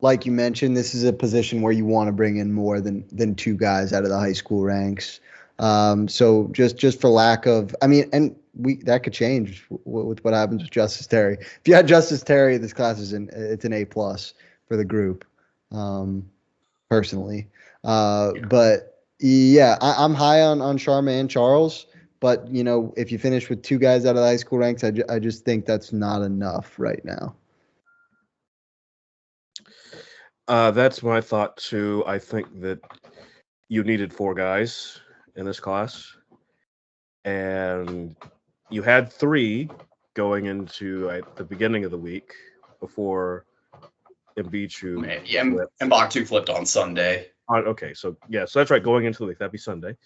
Speaker 3: like you mentioned, this is a position where you want to bring in more than 2 guys out of the high school ranks. So just for lack of, I mean, and that could change with what happens with Justice Terry. If you had Justice Terry, this class it's an A+ for the group, personally. But yeah, I'm high on Sharma and Charles. But you know, if you finish with 2 guys out of the high school ranks, I just think that's not enough right now.
Speaker 2: That's my thought too. I think that you needed 4 guys in this class, and you had 3 going into at the beginning of the week before Mbichu.
Speaker 1: Yeah, Mbaktu flipped on Sunday.
Speaker 2: Okay, so that's right. Going into the week, that'd be Sunday.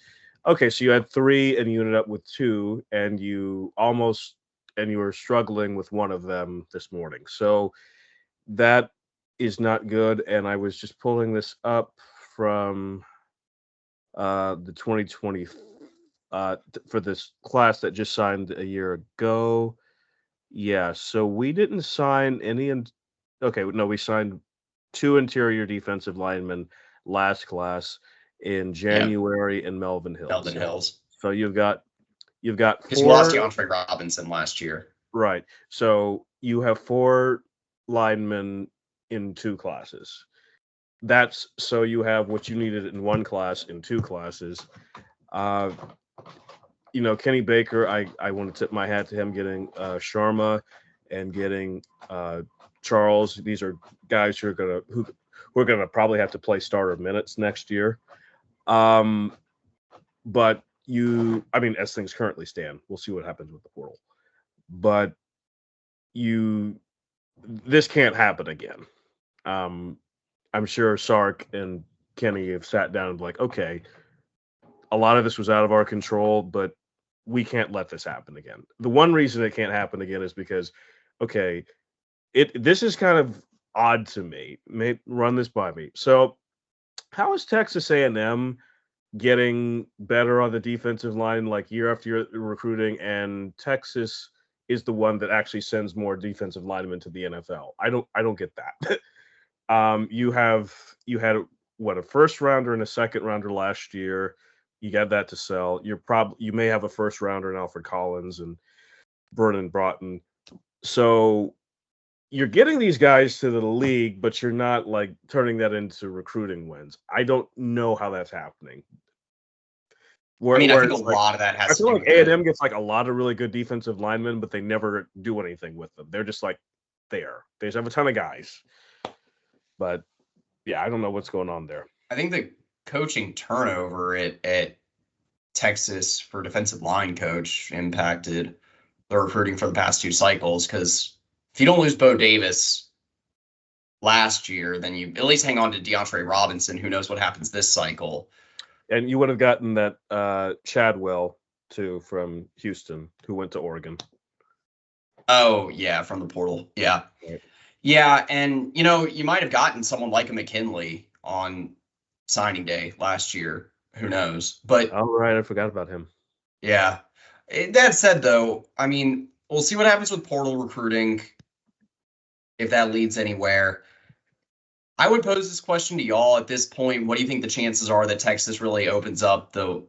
Speaker 2: Okay, so you had 3 and you ended up with 2, and you were struggling with one of them this morning. So that is not good. And I was just pulling this up from the 2020 for this class that just signed a year ago. Yeah, so we didn't sign any. Okay, no, we signed 2 interior defensive linemen last class in January in Melvin Hills.
Speaker 1: Melvin Hills.
Speaker 2: So you've got 4.
Speaker 1: Because you lost DeAndre Robinson last year.
Speaker 2: Right. So you have 4 linemen in 2 classes. So you have what you needed in 1 class in 2 classes. Kenny Baker, I want to tip my hat to him getting Sharma and getting Charles. These are guys who are gonna probably have to play starter minutes next year. But as things currently stand, we'll see what happens with the portal. But this can't happen again. I'm sure Sark and Kenny have sat down and like, okay, a lot of this was out of our control, but we can't let this happen again. The one reason it can't happen again is because, okay, this is kind of odd to me. Run this by me. So, how is Texas A&M getting better on the defensive line like year after year recruiting, and Texas is the one that actually sends more defensive linemen to the NFL? I don't get that. You had a first rounder and a second rounder last year. You got that to sell. You may have a first rounder in Alfred Collins and Vernon Broughton. So you're getting these guys to the league, but you're not like turning that into recruiting wins. I don't know how that's happening.
Speaker 1: I think a lot of that has to do with
Speaker 2: A&M gets like a lot of really good defensive linemen, but they never do anything with them. They're just like there. They just have a ton of guys. But yeah, I don't know what's going on there.
Speaker 1: I think the coaching turnover at Texas for defensive line coach impacted the recruiting for the past 2 cycles, because if you don't lose Bo Davis last year, then you at least hang on to DeAndre Robinson. Who knows what happens this cycle?
Speaker 2: And you would have gotten that Chadwell too from Houston, who went to Oregon.
Speaker 1: Oh yeah, from the portal. Yeah.
Speaker 2: Right.
Speaker 1: Yeah, and you might have gotten someone like a McKinley on signing day last year. Who knows? But
Speaker 2: all right, I forgot about him.
Speaker 1: Yeah. That said, though, we'll see what happens with portal recruiting, if that leads anywhere. I would pose this question to y'all at this point. What do you think the chances are that Texas really opens up the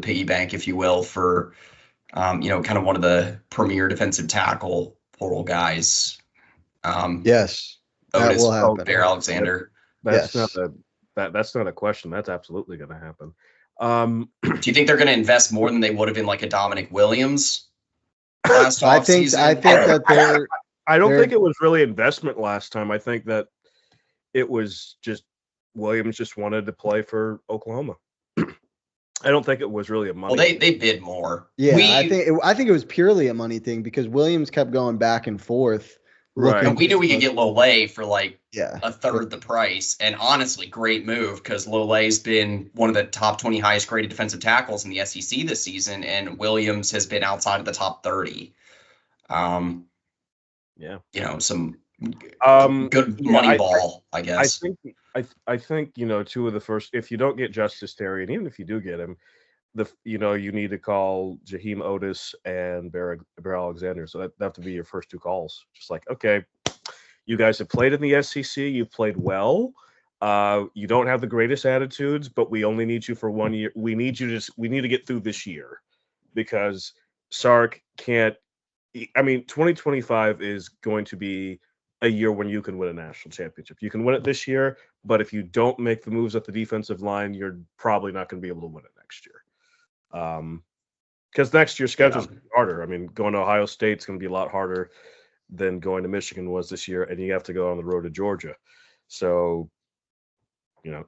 Speaker 1: piggy bank, if you will, for kind of one of the premier defensive tackle portal guys?
Speaker 3: Yes, that will happen.
Speaker 1: Bear Alexander.
Speaker 2: That's not a question. That's absolutely going to happen.
Speaker 1: Do you think they're going to invest more than they would have in like a Dominic Williams last offseason?
Speaker 3: I think that they're.
Speaker 2: I don't think it was really investment last time. I think that it was just Williams just wanted to play for Oklahoma. I don't think it was really a money.
Speaker 1: Well, they bid more.
Speaker 3: Yeah, I think it was purely a money thing because Williams kept going back and forth.
Speaker 2: Right.
Speaker 1: And we knew we could get Lole for a third the price. And honestly, great move, because Lole's been one of the top 20 highest graded defensive tackles in the SEC this season, and Williams has been outside of the top 30. Some good money ball, I guess.
Speaker 2: I think 2 of the first, if you don't get Justice Terry, and even if you do get him, you need to call Jaheim Otis and Bear Alexander. So that have to be your first 2 calls. Just like, okay, you guys have played in the SEC. You've played well. You don't have the greatest attitudes, but we only need you for 1 year. We need to get through this year, because Sark can't. 2025 is going to be a year when you can win a national championship. You can win it this year, but if you don't make the moves at the defensive line, you're probably not going to be able to win it next year. Because next year's schedule is harder. Going to Ohio State's going to be a lot harder than going to Michigan was this year, and you have to go on the road to Georgia. So,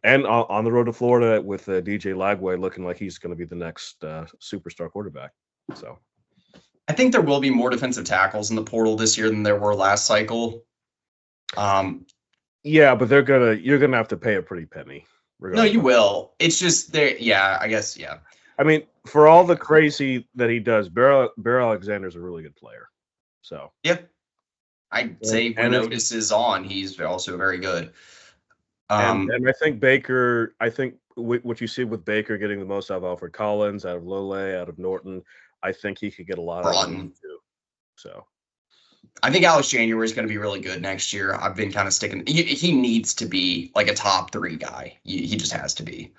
Speaker 2: and on the road to Florida with DJ Lagway looking like he's going to be the next superstar quarterback. So,
Speaker 1: I think there will be more defensive tackles in the portal this year than there were last cycle.
Speaker 2: Yeah, but you're gonna have to pay a pretty penny.
Speaker 1: No, you will. It's just there. Yeah, I guess. Yeah.
Speaker 2: I mean, for all the crazy that he does, Bear Alexander's a really good player. So
Speaker 1: yeah, I'd say when Otis is on, he's also very good.
Speaker 2: And I think Baker. I think what you see with Baker getting the most out of Alfred Collins, out of Lole, out of Norton, I think he could get a lot out of him too. So
Speaker 1: I think Alex January is going to be really good next year. I've been kind of sticking. He needs to be like a top 3 guy. He just has to be.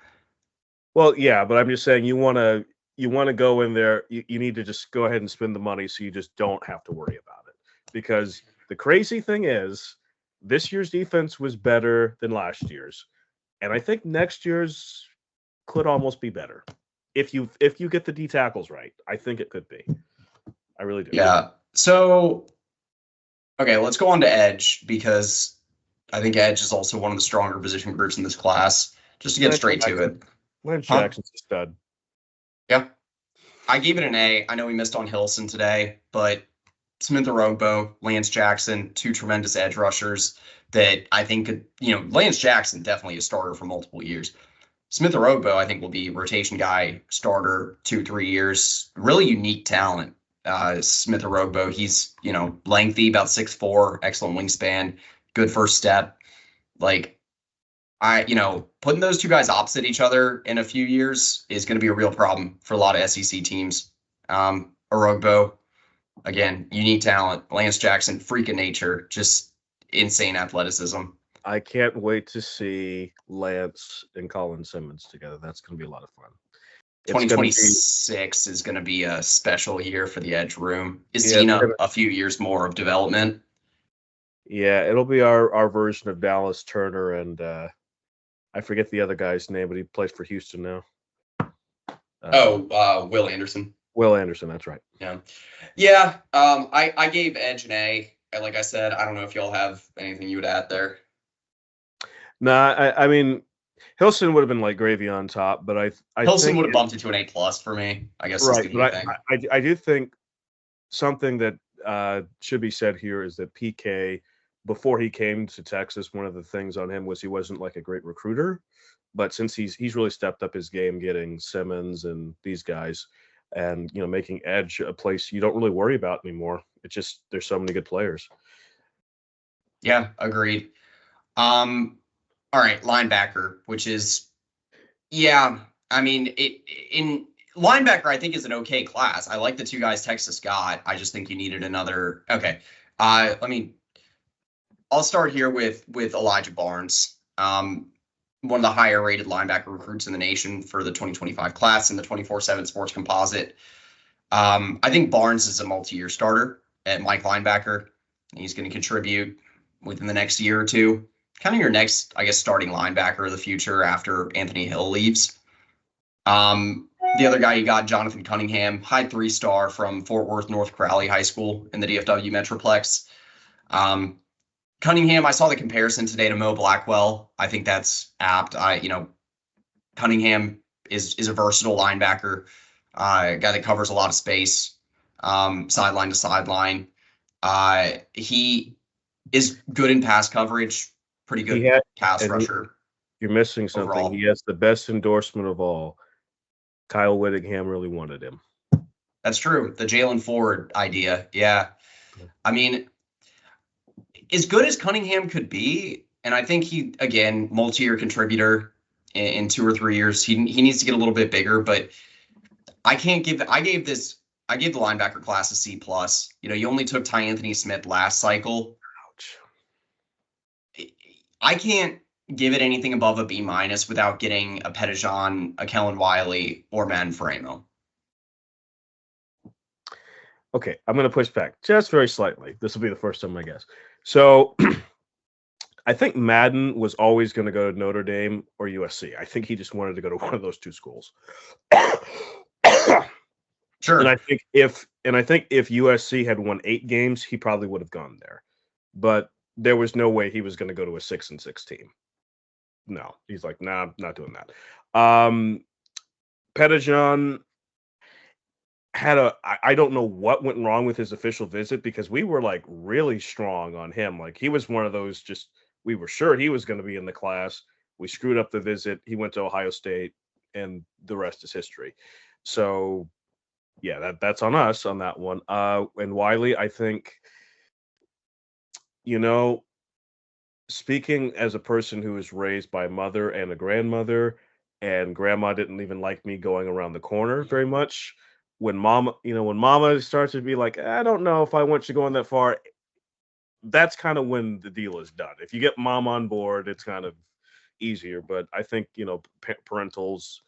Speaker 2: Well, yeah, but I'm just saying you want to go in there. You need to just go ahead and spend the money so you just don't have to worry about it. Because the crazy thing is, this year's defense was better than last year's, and I think next year's could almost be better if you get the D tackles right. I think it could be. I really do.
Speaker 1: Yeah. So, okay, let's go on to edge, because I think edge is also one of the stronger position groups in this class. Just to get straight to it.
Speaker 2: Lance Jackson's a stud.
Speaker 1: Yeah. I gave it an A. I know we missed on Hilson today, but Smith Orogbo, Lance Jackson, 2 tremendous edge rushers that I think could, Lance Jackson definitely a starter for multiple years. Smith Orogbo, I think, will be rotation guy, starter 2-3 years. Really unique talent. Smith Orogbo, he's, lengthy, about 6'4", excellent wingspan, good first step. Like, putting those 2 guys opposite each other in a few years is going to be a real problem for a lot of SEC teams. Orogbo, again, unique talent. Lance Jackson, freak of nature, just insane athleticism.
Speaker 2: I can't wait to see Lance and Colin Simmons together. That's going to be a lot of fun.
Speaker 1: 2026 is going to be a special year for the edge room. Is Zena a few years more of development?
Speaker 2: Yeah, it'll be our version of Dallas Turner and I forget the other guy's name, but he plays for Houston now.
Speaker 1: Will Anderson.
Speaker 2: Will Anderson, that's right.
Speaker 1: Yeah. I gave edge an A. Like I said, I don't know if y'all have anything you would add there.
Speaker 2: Nah, I mean, Hilson would have been like gravy on top, but I
Speaker 1: Hilson would have bumped it to an A+ for me. I guess.
Speaker 2: Right, but I do think something that should be said here is that PK, before he came to Texas, one of the things on him was he wasn't like a great recruiter, but since he's really stepped up his game, getting Simmons and these guys, and making edge a place you don't really worry about anymore. It's just there's so many good players.
Speaker 1: Yeah, agreed. All right, linebacker, which is, I mean, in linebacker, I think is an okay class. I like the 2 guys Texas got. I just think you needed another. Okay, I'll start here with Elijah Barnes, one of the higher rated linebacker recruits in the nation for the 2025 class in the 24/7 Sports Composite. I think Barnes is a multi-year starter at Mike linebacker. He's going to contribute within the next year or 2. Kind of your next, I guess, starting linebacker of the future after Anthony Hill leaves. The other guy you got, Jonathan Cunningham, high 3-star from Fort Worth North Crowley High School in the DFW Metroplex. Cunningham, I saw the comparison today to Mo Blackwell. I think that's apt. Cunningham is a versatile linebacker, a guy that covers a lot of space, sideline to sideline. He is good in pass coverage, pretty good pass rusher.
Speaker 2: You're missing something. Overall. He has the best endorsement of all. Kyle Whittingham really wanted him.
Speaker 1: That's true. The Jalen Ford idea. Yeah. I mean, as good as Cunningham could be, and I think he, again, multi-year contributor in 2 or 3 years, he needs to get a little bit bigger, but I gave the linebacker class a C+. You only took Ty Anthony Smith last cycle.
Speaker 2: Ouch.
Speaker 1: I can't give it anything above a B- without getting a Pettijohn, a Kellen Wiley, or Madden Framo.
Speaker 2: Okay, I'm going to push back just very slightly. This will be the first time, I guess. So I think Madden was always going to go to Notre Dame or USC. I think he just wanted to go to one of those 2 schools.
Speaker 1: Sure.
Speaker 2: And I think if USC had won 8 games, he probably would have gone there. But there was no way he was going to go to a 6-6 team. No, he's like, nah, I'm not doing that. Pettijohn, I don't know what went wrong with his official visit, because we were like really strong on him. Like, he was one of those, just we were sure he was going to be in the class. We screwed up the visit. He went to Ohio State, and the rest is history. So yeah, that's on us on that one. And Wiley, I think, you know, speaking as a person who was raised by a mother and a grandmother, and grandma didn't even like me going around the corner very much. When mama starts to be like, I don't know if I want you going that far, that's kind of when the deal is done. If you get mom on board, it's kind of easier. But I think, parentals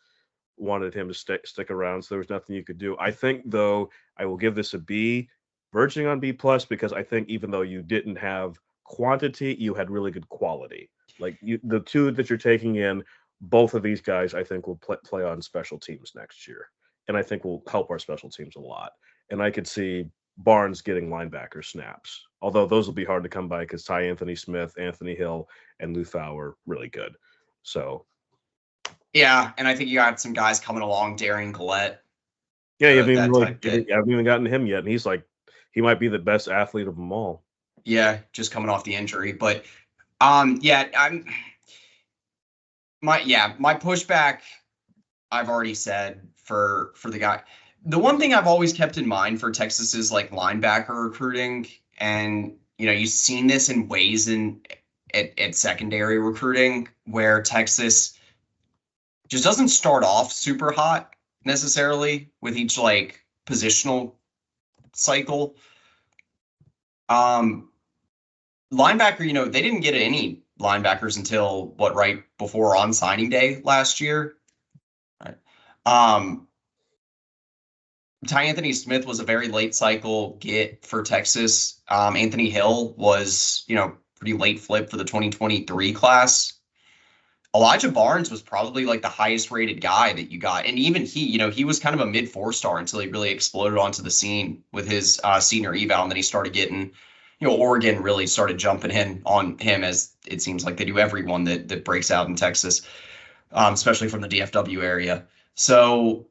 Speaker 2: wanted him to stick around, so there was nothing you could do. I think, though, I will give this a B, verging on B plus, because I think even though you didn't have quantity, you had really good quality. Like, the two that you're taking in, both of these guys, I think, will play on special teams next year, and I think will help our special teams a lot. And I could see Barnes getting linebacker snaps, although those will be hard to come by because Ty Anthony Smith, Anthony Hill, and Lufau are really good. So
Speaker 1: yeah, and I think you got some guys coming along, Darian Gillette.
Speaker 2: Yeah, I haven't even gotten to him yet, and he's like, he might be the best athlete of them all.
Speaker 1: Yeah, just coming off the injury, but my pushback, I've already said for the guy. The one thing I've always kept in mind for Texas is like linebacker recruiting, and you've seen this in ways at secondary recruiting where Texas just doesn't start off super hot necessarily with each like positional cycle. Linebacker, they didn't get any linebackers until right before on signing day last year. Right. Ty Anthony Smith was a very late cycle get for Texas. Anthony Hill was, pretty late flip for the 2023 class. Elijah Barnes was probably like the highest rated guy that you got. And even he was kind of a mid 4-star until he really exploded onto the scene with his senior eval. And then he started getting, Oregon really started jumping in on him, as it seems like they do everyone that breaks out in Texas, especially from the DFW area. So,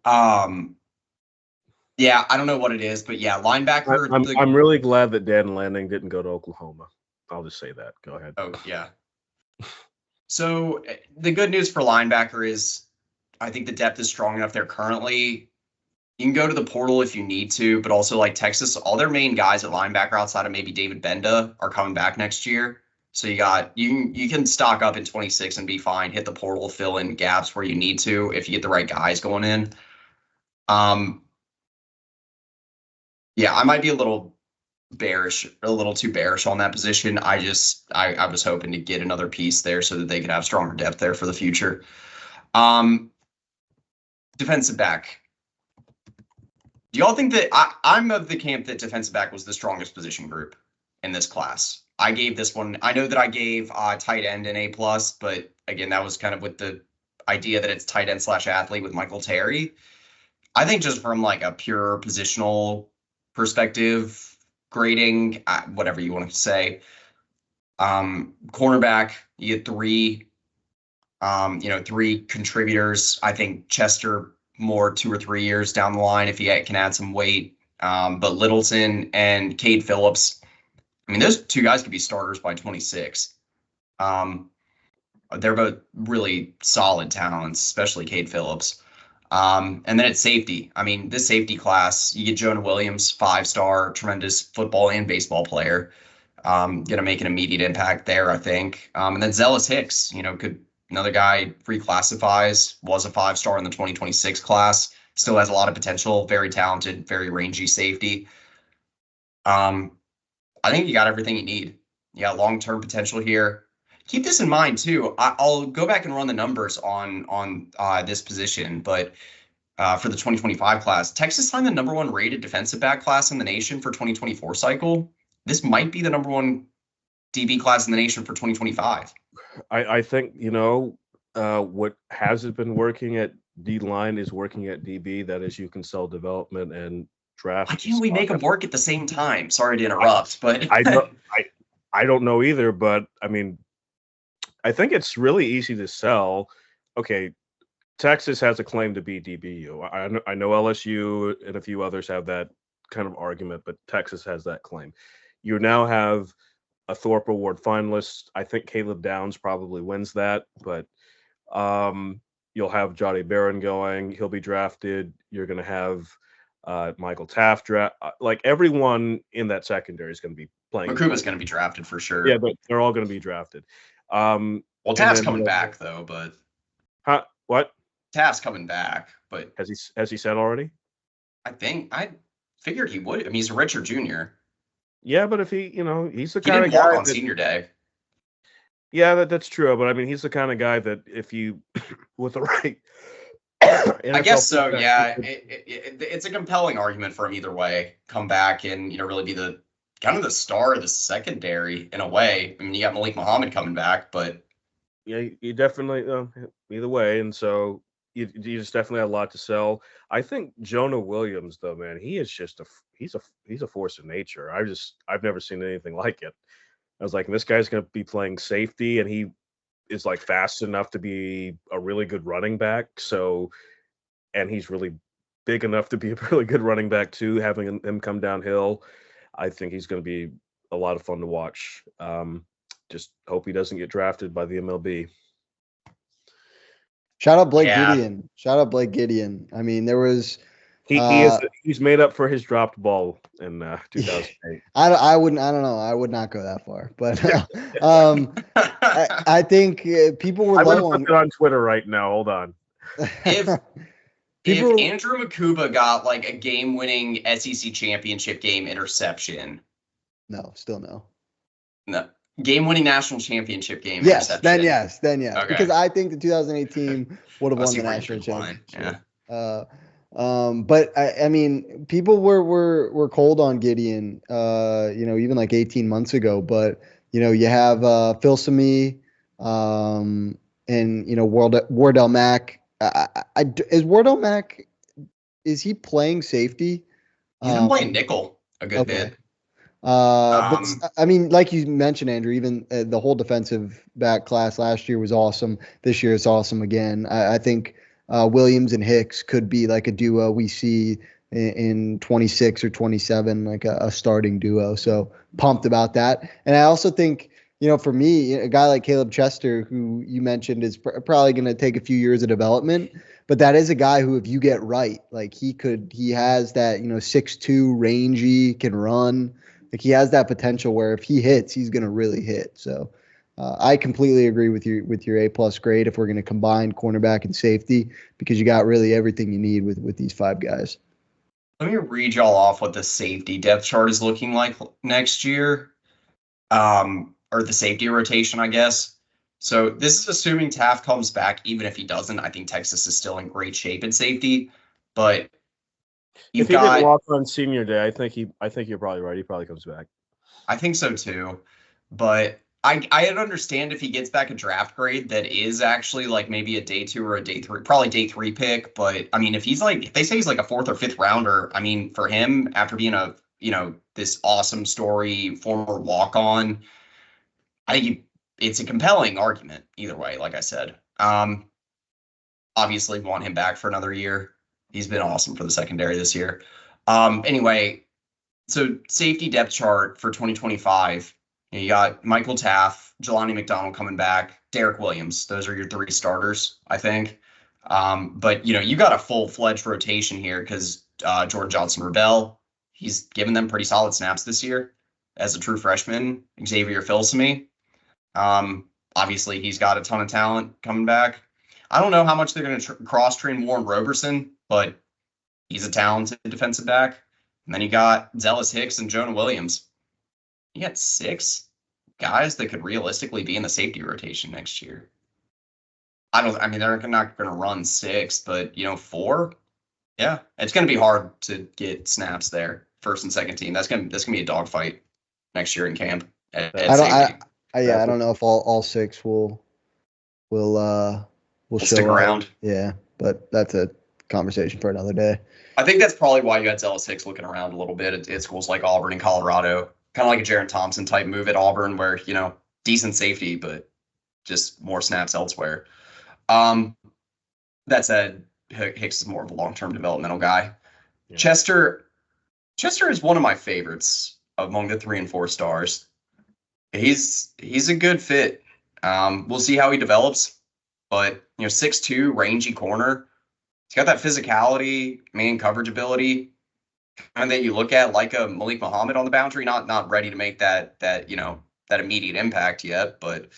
Speaker 1: yeah, I don't know what it is, but yeah, linebacker.
Speaker 2: I'm really glad that Dan Lanning didn't go to Oklahoma. I'll just say that. Go ahead.
Speaker 1: Oh, yeah. So the good news for linebacker is I think the depth is strong enough there currently. You can go to the portal if you need to, but also like Texas, all their main guys at linebacker outside of maybe David Benda are coming back next year. So you can stock up in 26 and be fine, hit the portal, fill in gaps where you need to if you get the right guys going in. Yeah, I might be a little too bearish on that position. I was hoping to get another piece there so that they could have stronger depth there for the future. Defensive back. Do y'all think that I'm of the camp that defensive back was the strongest position group in this class? I gave this one. I know that I gave tight end an A+, but again, that was kind of with the idea that it's tight end / athlete with Michael Terry. I think just from like a pure positional perspective, grading, whatever you want to say. Cornerback, you get three contributors. I think Chester more 2 or 3 years down the line if he can add some weight. But Littleton and Cade Phillips, I mean, those two guys could be starters by 26. They're both really solid talents, especially Cade Phillips. And then at safety, I mean, this safety class, you get Jonah Williams, 5-star, tremendous football and baseball player. Going to make an immediate impact there, I think. And then Zealous Hicks, another guy reclassifies, was a 5-star in the 2026 class, still has a lot of potential, very talented, very rangy safety. I think you got everything you need. You got long-term potential here. Keep this in mind too. I'll go back and run the numbers on this position, but for the 2025 class, Texas signed the number 1 rated defensive back class in the nation for 2024 cycle. This might be the number 1 DB class in the nation for 2025.
Speaker 2: I think what hasn't been working at D line is working at DB. That is, you can sell development and draft.
Speaker 1: Why can't we make them work at the same time? Sorry to interrupt, but
Speaker 2: I don't know either. But I mean, I think it's really easy to sell. Okay, Texas has a claim to be DBU. I know LSU and a few others have that kind of argument, but Texas has that claim. You now have a Thorpe Award finalist. I think Caleb Downs probably wins that, but you'll have Jody Barron going. He'll be drafted. You're going to have Michael Taft draft. Like everyone in that secondary is going to be playing.
Speaker 1: Makuba's going to be drafted for sure.
Speaker 2: Yeah, but they're all going to be drafted.
Speaker 1: Well, Taft's coming back though, but
Speaker 2: what?
Speaker 1: Taft's coming back, but
Speaker 2: has he said already?
Speaker 1: I figured he would. I mean, he's a redshirt junior.
Speaker 2: Yeah, but if he's the
Speaker 1: He
Speaker 2: kind
Speaker 1: didn't
Speaker 2: of guy
Speaker 1: walk on senior day.
Speaker 2: Yeah, that's true. But I mean, he's the kind of guy that if you with the right,
Speaker 1: I guess so. Yeah, it's a compelling argument for him either way. Come back and really be the kind of the star of the secondary in a way. I mean, you got Malik Muhammad coming back, but
Speaker 2: yeah, you definitely either way, and so you just definitely have a lot to sell. I think Jonah Williams, though, man, he is just he's a force of nature. I've never seen anything like it. I was like, this guy's going to be playing safety, and he is like fast enough to be a really good running back. So, and he's really big enough to be a really good running back too. Having him come downhill, I think he's going to be a lot of fun to watch. Just hope he doesn't get drafted by the MLB.
Speaker 3: Shout out Blake Gideon. I mean, there was
Speaker 2: he's made up for his dropped ball in 2008.
Speaker 3: I don't know. I would not go that far, but I think people were low on
Speaker 2: it on Twitter right now. Hold on.
Speaker 1: If Andrew Makuba got like a game-winning SEC championship game interception,
Speaker 3: still no.
Speaker 1: Game-winning national championship game.
Speaker 3: Yes,
Speaker 1: interception.
Speaker 3: then yes. Okay. Because I think the 2018 would have won the national championship.
Speaker 1: Yeah.
Speaker 3: But I mean, people were cold on Gideon, even like 18 months ago. But you have Phil Sami, and Wardell Mack. Is Wardell Mack? Is he playing safety?
Speaker 1: He's been playing nickel a good bit.
Speaker 3: But I mean, like you mentioned, Andrew, even the whole defensive back class last year was awesome. This year it's awesome again. I think Williams and Hicks could be like a duo we see in 26 or 27, like a starting duo. So pumped about that. And I also think, for me, a guy like Caleb Chester, who you mentioned is probably going to take a few years of development, but that is a guy who, if you get right, like he has that, 6'2", rangy, can run. Like he has that potential where if he hits, he's going to really hit. So I completely agree with your A+ grade if we're going to combine cornerback and safety, because you got really everything you need with these five guys.
Speaker 1: Let me read y'all off what the safety depth chart is looking like next year, or the safety rotation, I guess. So this is assuming Taft comes back. Even if he doesn't, I think Texas is still in great shape at safety. But
Speaker 2: if he didn't walk on senior day, I think you're probably right. He probably comes back.
Speaker 1: I think so too, but I'd understand if he gets back a draft grade that is actually like maybe a day 2 or a day 3, probably day 3 pick. But I mean, if they say he's like a 4th or 5th rounder, I mean, for him after being this awesome story, former walk-on, I think it's a compelling argument either way. Like I said, obviously want him back for another year. He's been awesome for the secondary this year. Anyway, so safety depth chart for 2025. You got Michael Taft, Jelani McDonald coming back, Derek Williams. Those are your 3 starters, I think. But you got a full-fledged rotation here because Jordan Johnson-Rebel, he's given them pretty solid snaps this year as a true freshman. Xavier Filsaime, obviously he's got a ton of talent coming back. I don't know how much they're going to cross-train Warren Roberson, but he's a talented defensive back. And then you got Zealous Hicks and Jonah Williams. You got 6 guys that could realistically be in the safety rotation next year. They're not going to run 6, but 4. Yeah, it's going to be hard to get snaps there, first and second team. That's going to be a dogfight next year in camp. I
Speaker 3: don't know if all 6 will
Speaker 1: stick around.
Speaker 3: Yeah, but that's a conversation for another day.
Speaker 1: I think that's probably why you got Zealous Hicks looking around a little bit at schools like Auburn and Colorado. Kind of like a Jaron Thompson type move at Auburn where, decent safety, but just more snaps elsewhere. That said, Hicks is more of a long-term developmental guy.
Speaker 2: Yeah.
Speaker 1: Chester is one of my favorites among the 3 and 4 stars. He's a good fit. We'll see how he develops, but 6'2", rangy corner. He's got that physicality, man coverage ability, kind of that you look at like a Malik Muhammad on the boundary. Not ready to make that immediate impact yet, but